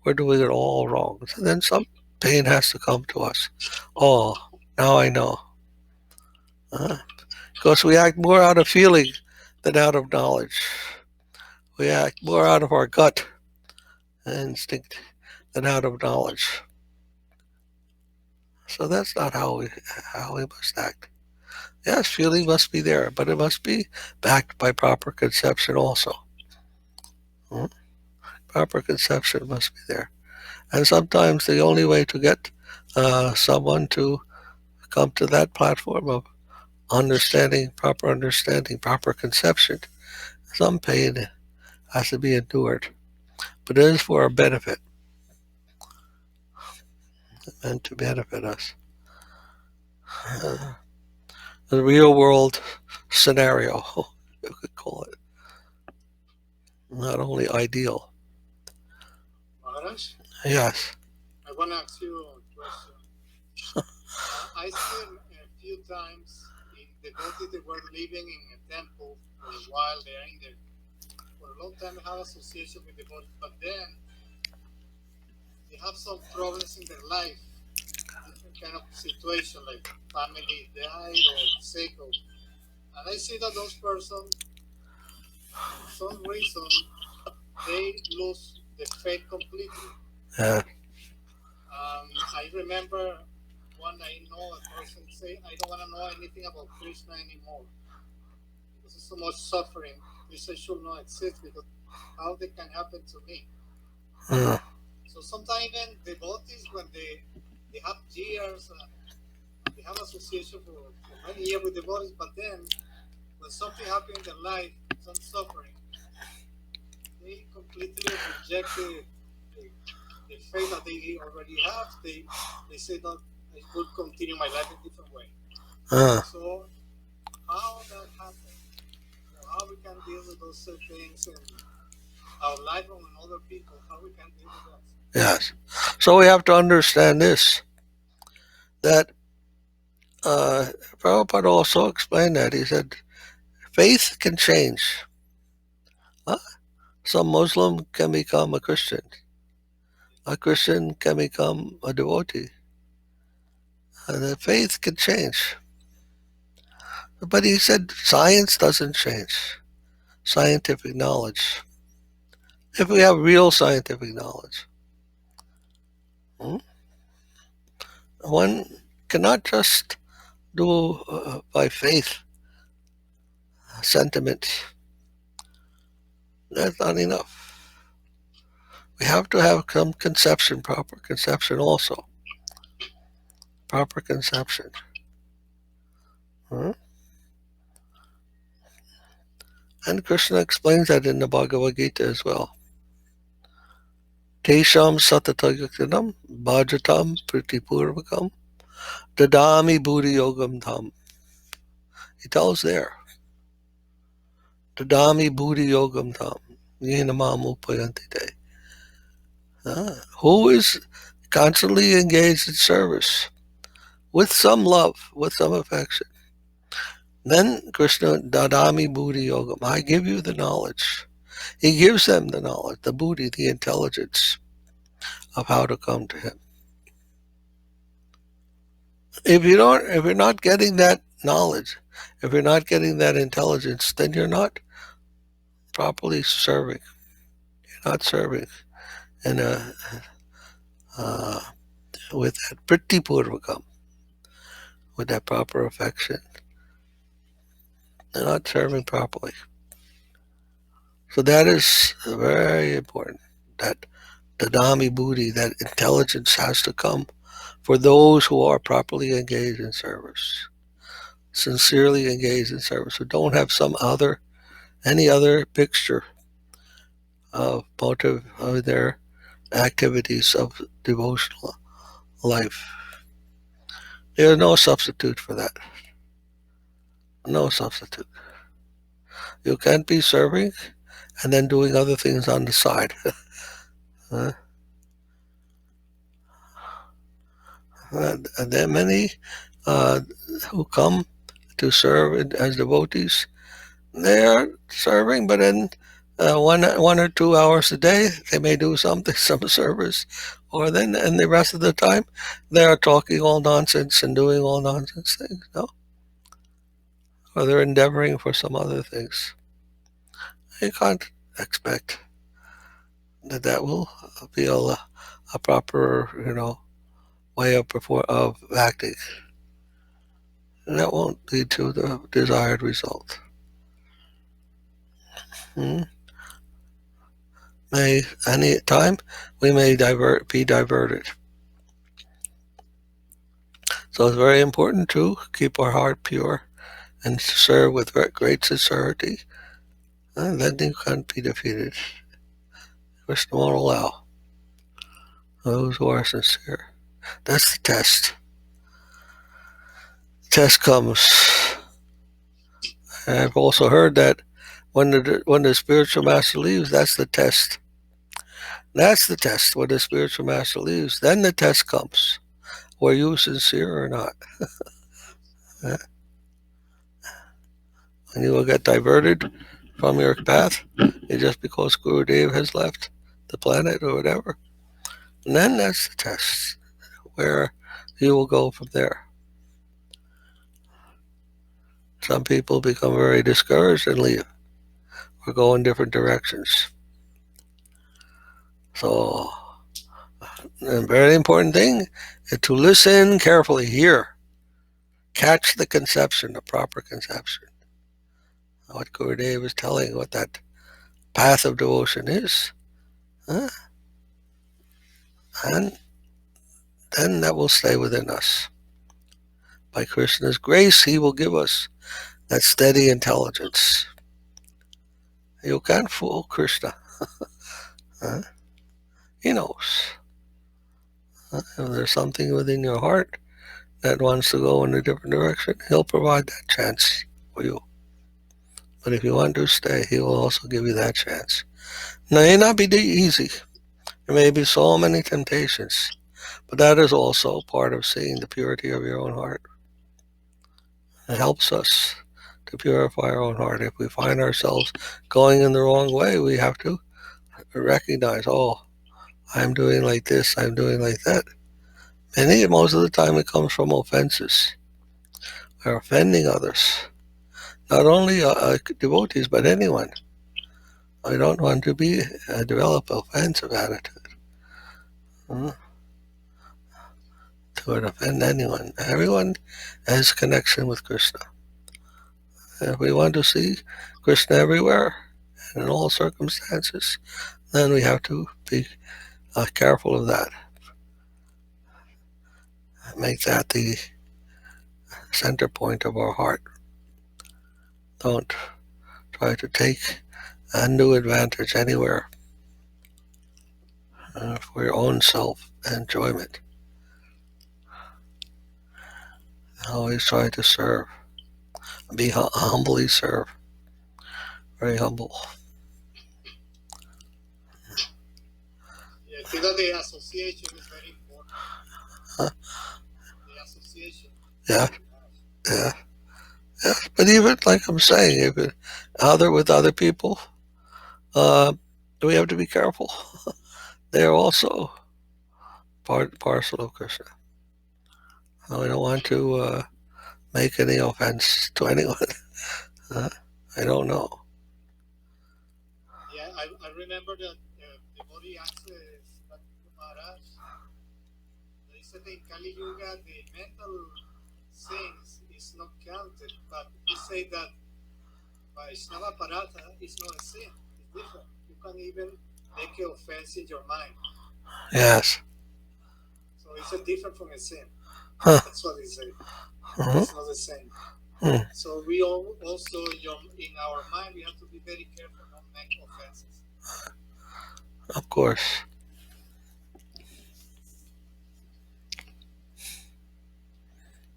we're doing it all wrong. So then some pain has to come to us. Oh, now I know. Because we act more out of feeling than out of knowledge. We act more out of our gut instinct than out of knowledge. So that's not how we must act. Yes, feeling must be there, but it must be backed by proper conception also. Proper conception must be there. And sometimes the only way to get someone to come to that platform of understanding, proper conception, some pain has to be endured. But it is for our benefit, meant to benefit us. The real world scenario, you could call it. Not only ideal. Maharaj, Yes. I want to ask you a question. I seen a few times in devotees that were living in a temple for a while. They are in there for a long time. They have association with devotees, but then they have some problems in their life, different kind of situation, like family died or sick, and I see that those persons, for some reason, they lose the faith completely. Yeah. I remember one I know a person say, I don't want to know anything about Krishna anymore because there's so much suffering. Krishna should not exist because how they can happen to me. So sometimes even devotees, when they have years, they have association for many years with devotees, but then when something happens in their life, some suffering, they completely reject the faith that they already have. They say that I could continue my life in a different way. So how that happens, how we can deal with those things in our life and with other people, how we can deal with that. Yes. So we have to understand this, that Prabhupada also explained that. He said, faith can change. Some Muslim can become a Christian. A Christian can become a devotee. And the faith can change. But he said science doesn't change. Scientific knowledge. If we have real scientific knowledge, one cannot just do by faith sentiment. That's not enough. We have to have some conception, proper conception also. Proper conception. And Krishna explains that in the Bhagavad Gita as well. Tesham satatayakanam bhajatam pritipurvakam dadami buddhi yogam dham. He tells there. Tadami Buddhi Yogam Tam. Yenamamu Payantite. Who is constantly engaged in service with some love, with some affection. Then Krishna, Dadami Buddhi Yogam. I give you the knowledge. He gives them the knowledge, the buddhi, the intelligence of how to come to him. If you're not getting that knowledge, if you're not getting that intelligence, then you're not properly serving. You're not serving in a with that priti purvakam, with that proper affection. They're not serving properly. So that is very important. That Dadami Buddhi, that intelligence has to come for those who are properly engaged in service, sincerely engaged in service, who don't have any other picture of motive of their activities of devotional life. There is no substitute for that. No substitute. You can't be serving and then doing other things on the side. There are many who come to serve as devotees. They are serving, but then 1 or 2 hours a day they may do something, some service, or then and the rest of the time they are talking all nonsense and doing all nonsense things. No, or they're endeavoring for some other things. You can't expect that will be a proper, way of acting. And that won't lead to the desired result. Any time we may be diverted. So it's very important to keep our heart pure and serve with great sincerity. And then you can't be defeated. Krishna won't allow those who are sincere. That's the test. Test comes. And I've also heard that when the spiritual master leaves, that's the test. That's the test. When the spiritual master leaves, then the test comes. Were you sincere or not? And you will get diverted from your path just because Gurudev has left the planet or whatever. And then that's the test where you will go from there. Some people become very discouraged and leave or go in different directions. So a very important thing is to listen carefully, hear, catch the conception, the proper conception. What Gurudev is telling, what that path of devotion is. And then that will stay within us. By Krishna's grace, he will give us that steady intelligence. You can't fool Krishna. He knows. If there's something within your heart that wants to go in a different direction, he'll provide that chance for you. But if you want to stay, he will also give you that chance. Now, it may not be easy. There may be so many temptations, but that is also part of seeing the purity of your own heart. It helps us to purify our own heart. If we find ourselves going in the wrong way, we have to recognize, I'm doing like this, I'm doing like that. And most of the time it comes from offenses. We're offending others. Not only devotees, but anyone. I don't want to develop offensive attitude. To offend anyone. Everyone has connection with Krishna. If we want to see Krishna everywhere and in all circumstances, then we have to be careful of that. Make that the center point of our heart. Don't try to take undue advantage anywhere for your own self-enjoyment. Always try to serve. Humbly serve. very humble. Yeah, I think that the association is very important. Huh? The association. Yeah, yeah, yeah. But even like I'm saying, even with other people, uh, we have to be careful. They are also parcel of Krishna. We don't want to make any offense to anyone. Uh, I don't know. Yeah, I remember that the devotee asked Maharaj, they said in Kali Yuga the mental sins is not counted, but he said that Vaishnava Parata is not a sin, it's different. You can even make an offense in your mind. Yes. So it's a different from a sin. Huh. That's what he said. Uh-huh. It's not the same. So we all also in our mind we have to be very careful not make offenses. Of course.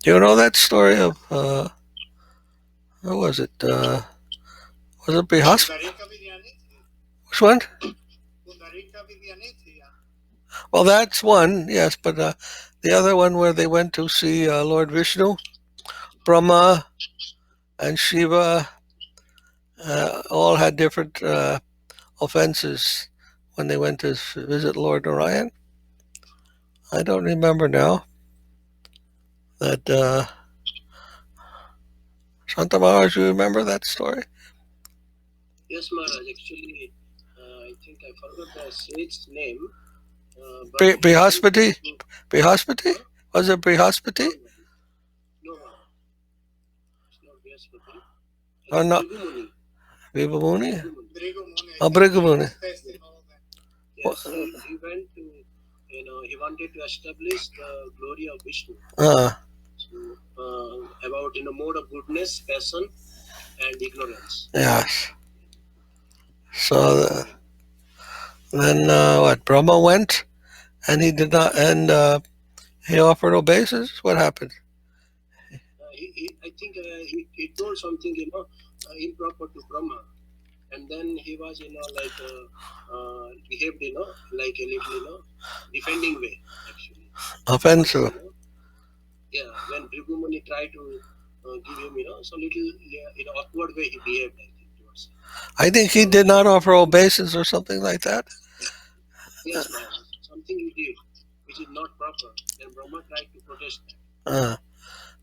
Do you know that story of what was it? Was it Brihaspati? Which one? Well, that's one, yes, but the other one where they went to see Lord Vishnu, Brahma, and Shiva all had different offenses when they went to visit Lord Narayan. I don't remember now. That Santa Maharaj, you remember that story? Yes, Maharaj. Actually, I think I forgot the sage's name. Brihaspati? Brihaspati? Was it Brihaspati? No, it's not Brihaspati. Or not? Brigumuni. Brigumuni. Yes, he went to, he wanted to establish the glory of Vishnu. So, about mode of goodness, passion, and ignorance. Yes. So then what? Brahma went, and he did not, and he offered obeisance. What happened? I think he told something improper to Brahma, and then he was behaved like a little defending way actually. Offensive. Yeah, when Brigumuni tried to give him so little awkward way he behaved, I think towards him. I think he did not offer obeisance or something like that. Yes, Maharaj. Something he did which is not proper. Then Brahma tried to protest that.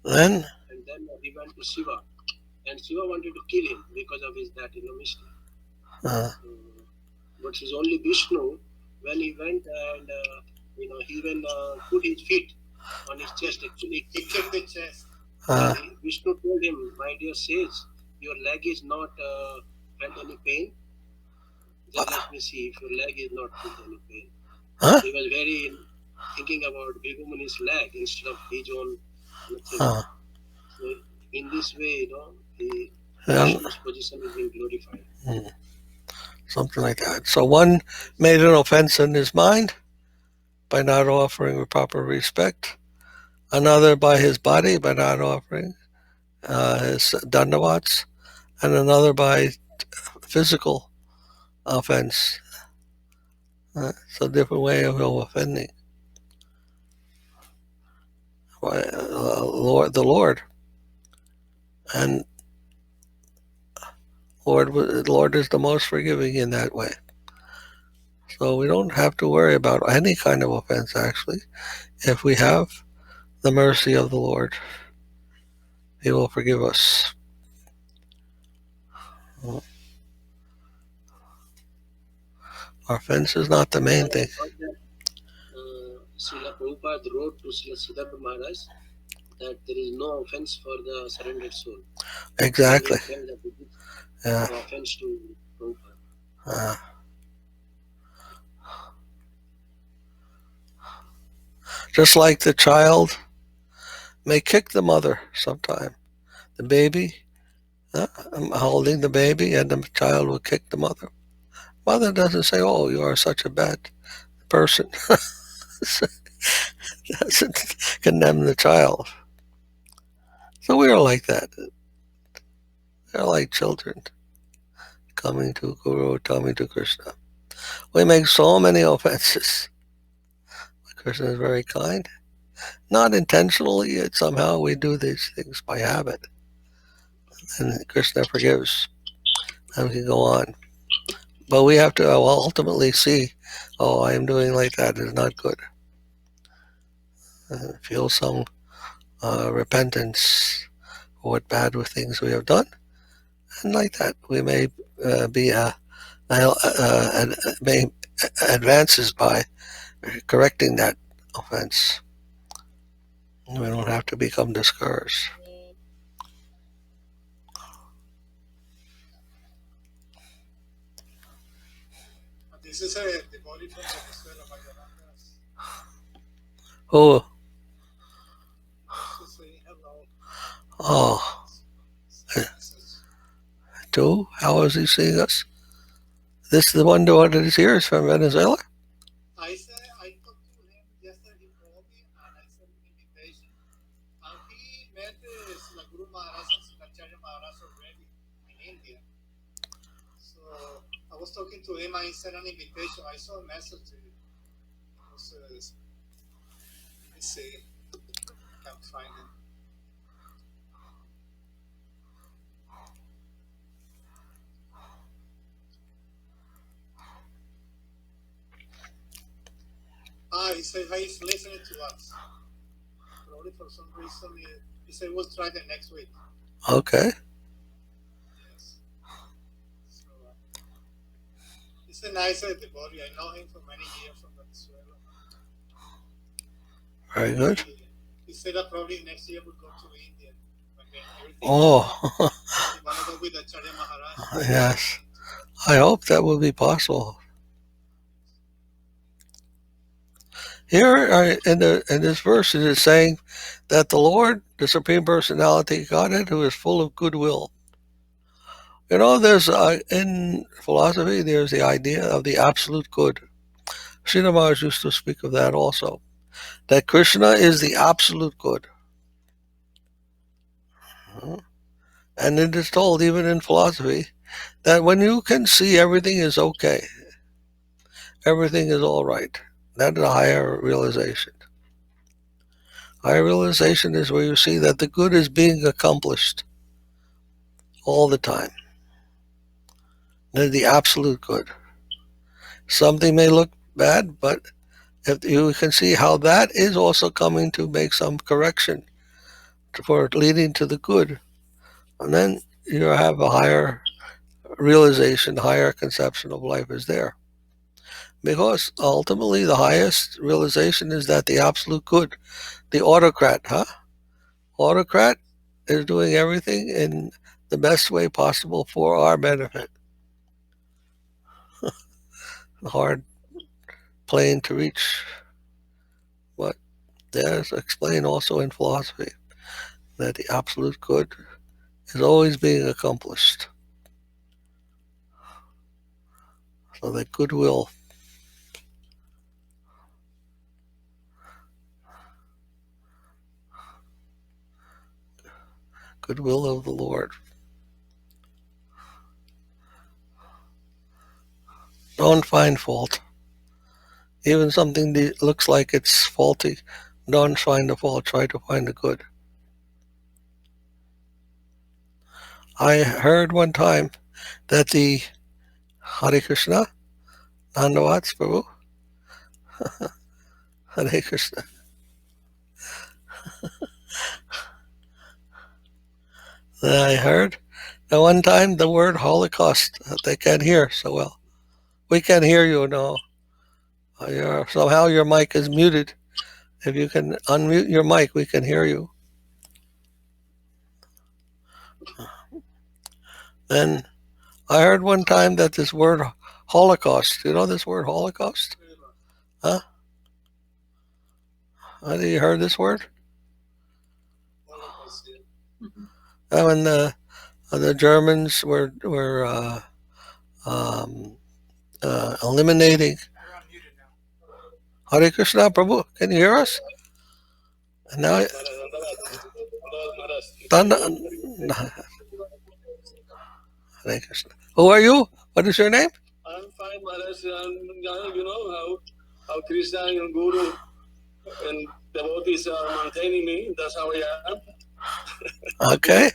Then? And then he went to Shiva. And Shiva wanted to kill him because of his that mistake. But it's only Vishnu when he went and he even put his feet on his chest. Actually, he kicked the chest. Vishnu told him, "My dear sage, your leg is not felt any pain. Just let me see if your leg is not felt any pain." He was very thinking about Brigumuni's leg instead of his own nothing. So in this way, Vishnu's position is being glorified. Something like that. So one made an offense in his mind by not offering proper respect. Another by his body by not offering his dandavats. And another by physical offense. It's a different way of offending. The Lord. And Lord is the most forgiving in that way. So we don't have to worry about any kind of offense, actually. If we have the mercy of the Lord, He will forgive us. Offense is not the main thing. Srila Prabhupada wrote to Srila Siddhartha Maharaj that there is no offense for the surrendered soul. Exactly. No offense to Prabhupada. Just like the child may kick the mother sometime. The baby, I'm holding the baby and the child will kick the mother. Mother doesn't say, "Oh, you are such a bad person." Doesn't condemn the child. So we are like that. They're like children. coming to Guru, coming to Krishna. We make so many offenses. Krishna is very kind. Not intentionally, yet somehow we do these things by habit. And Krishna forgives, and we can go on. But we have to ultimately see, oh, I am doing like that is not good. Feel some repentance for what bad things we have done. And like that, we may be may advances by correcting that offense. We don't have to become discouraged. This is the body from Venezuela, Majaraja. Oh, She's saying hello. oh, too? How is he seeing us? This is the one that is here is from Venezuela? I talked to him yesterday. He called me and I sent him an invitation. And he met the Guru Maharaj and Sripad Maharaj already in India. So I was talking to him. I sent an invitation. I saw a message to him. Let me see. I can't find it. He said he's listening to us. Probably for some reason, he said we'll try the next week. Okay. Yes. So, he's a nice devotee. I know him for many years from Venezuela. Very good. He said that probably next year we'll go to India. Oh, We want to go with Acharya Maharaj. yes. I hope that will be possible. Here in this verse it is saying that the Lord, the Supreme Personality, Godhead, who is full of goodwill. You know, there's in philosophy there's the idea of the absolute good. Srila Maharaj used to speak of that also. That Krishna is the absolute good. And it is told even in philosophy that when you can see everything is okay, everything is all right, that is a higher realization. Higher realization is where you see that the good is being accomplished all the time. They're the absolute good. Something may look bad, but if you can see how that is also coming to make some correction for leading to the good, and then you have a higher realization, higher conception of life is there. Because ultimately the highest realization is that the absolute good, the autocrat, autocrat is doing everything in the best way possible for our benefit. Hard plane to reach, but there's explained also in philosophy that the absolute good is always being accomplished. So that goodwill, goodwill of the Lord. Don't find fault. Even something that looks like it's faulty, don't find the fault, try to find the good. I heard one time that the Hare Krishna, Nandavats Prabhu, Hare Krishna. I heard that one time the word Holocaust, they can't hear so well. We can't hear you now. Somehow your mic is muted. If you can unmute your mic, we can hear you. Then I heard one time that this word Holocaust, you know this word Holocaust? Huh? Have you heard this word? When the Germans were eliminating. Hare Krishna, Prabhu, can you hear us? And now, Hare Krishna. Who are you? What is your name? I'm fine, Maharaj. You know how Krishna and Guru and devotees are maintaining me. That's how I am. Okay.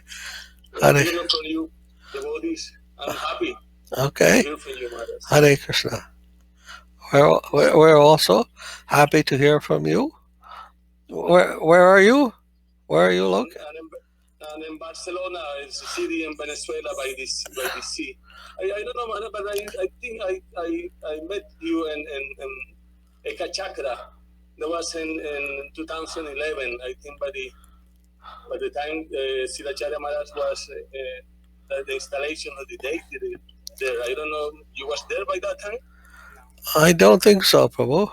Hare, Hearing from you, devotees, I'm happy okay. to hear from you, Maharaj. Hare Krishna. We're also happy to hear from you. Where are you? Where are you located? And in Barcelona, it's a city in Venezuela by the sea. I don't know, Maharaj, but I think I met you in Eka Chakra. That was in 2011, I think, by the time Silacharya Maharaj was the installation of the deity there. I don't know, you was there by that time? I don't think so, Prabhu.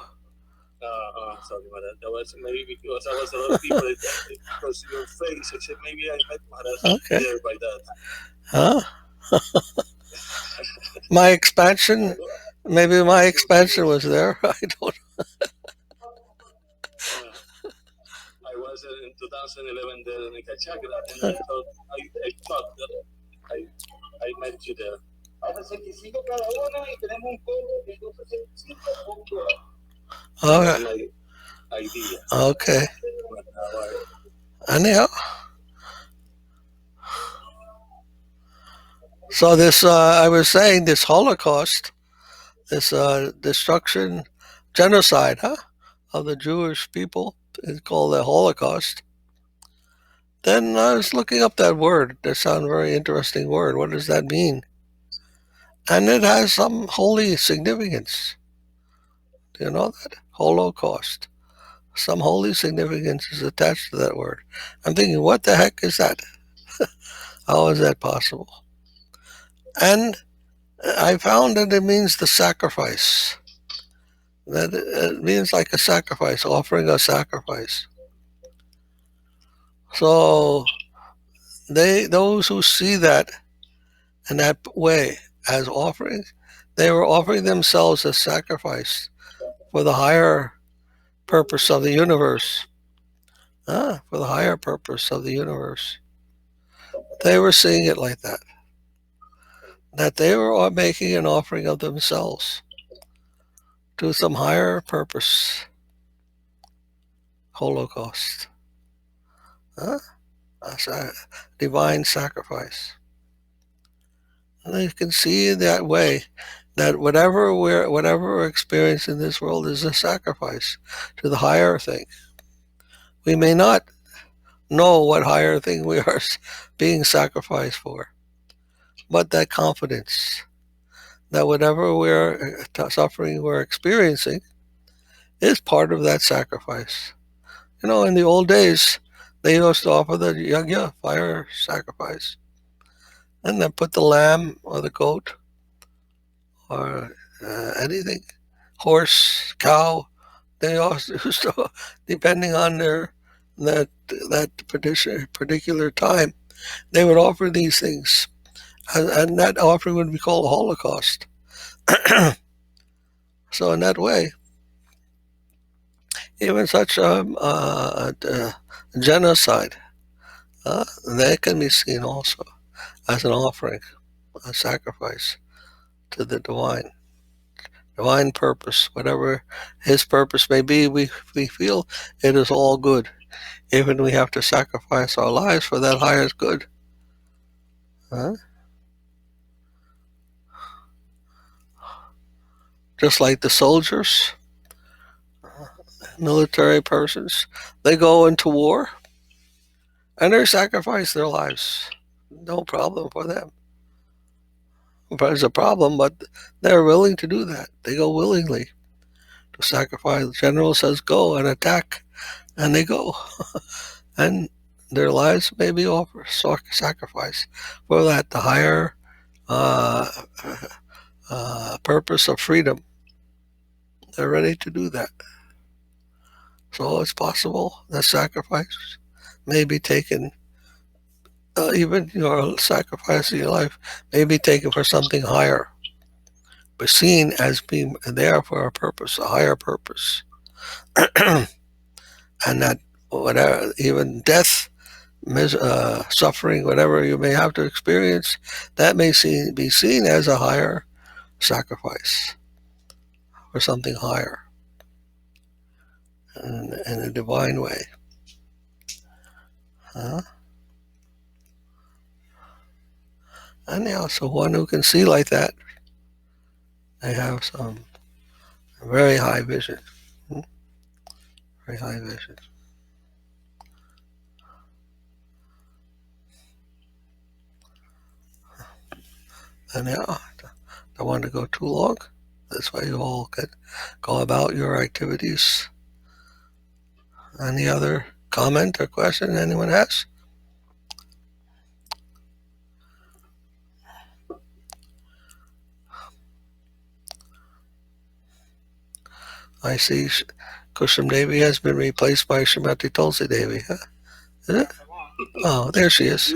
Sorry, Maharaj. That was maybe because I was a lot of people because your face. I said maybe I met Maharaj there by that time. Huh? My expansion, maybe my expansion was there. I don't. I was in 2011 there in Kachakra, and I thought that I met you there. Ahora 65 cada una y tenemos un coro de 265. Okay. That's my idea. Okay. Anyhow, so this I was saying this Holocaust, this destruction, genocide, of the Jewish people is called the Holocaust. Then I was looking up that word. That sounds a very interesting word. What does that mean? And it has some holy significance. Do you know that? Holocaust. Some holy significance is attached to that word. I'm thinking, what the heck is that? How is that possible? And I found that it means the sacrifice. That it means like a sacrifice, offering a sacrifice. So those who see that in that way as offerings, they were offering themselves as sacrifice for the higher purpose of the universe. For the higher purpose of the universe. They were seeing it like that. That they were making an offering of themselves to some higher purpose. Holocaust. A divine sacrifice. And you can see in that way that whatever we're experiencing in this world is a sacrifice to the higher thing. We may not know what higher thing we are being sacrificed for, but that confidence that whatever we're suffering we're experiencing is part of that sacrifice. You know, in the old days, they used to offer the yagya, fire sacrifice, and then put the lamb or the goat or anything, horse, cow. They also used to, depending on that particular time, they would offer these things, and that offering would be called a Holocaust. So in that way, even such genocide, that can be seen also as an offering, a sacrifice to the divine purpose, whatever his purpose may be. We feel it is all good, even we have to sacrifice our lives for that highest good. Just like the soldiers, military persons, they go into war and they sacrifice their lives. No problem for them. There's a problem, but they're willing to do that. They go willingly to sacrifice. The general says go and attack, and they go. And their lives may be offered sacrifice for that, the higher uh, purpose of freedom. They're ready to do that. So it's possible that sacrifice may be taken, even your sacrifice of your life may be taken for something higher, but seen as being there for a purpose, a higher purpose. And that whatever, even death suffering, whatever you may have to experience, that may be seen as a higher sacrifice or something higher in a divine way. And so one who can see like that, they have some very high vision. Very high vision. And don't want to go too long. This way you all can go about your activities. Any other comment or question anyone has? I see Kusham Devi has been replaced by Srimati Tulsi Devi. Huh? Is it? Oh, there she is.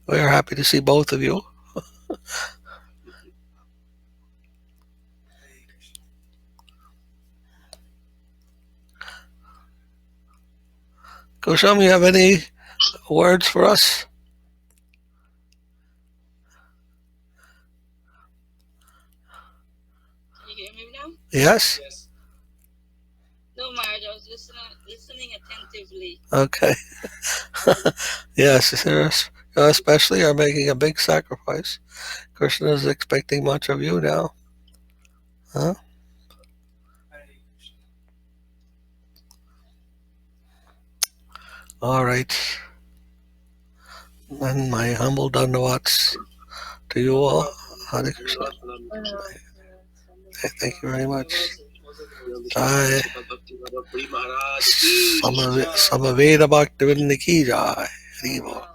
We are happy to see both of you. Kusham, you have any words for us? Can you hear me now? Yes? No, Maharaj, I was listening attentively. Okay. Yes, you especially are making a big sacrifice. Krishna is expecting much of you now. Huh? All right. And my humble dandavats to you all. Hare Krishna. Thank you very much. Jai. Samaveda Bhakti Ki Jai. Hare Bol.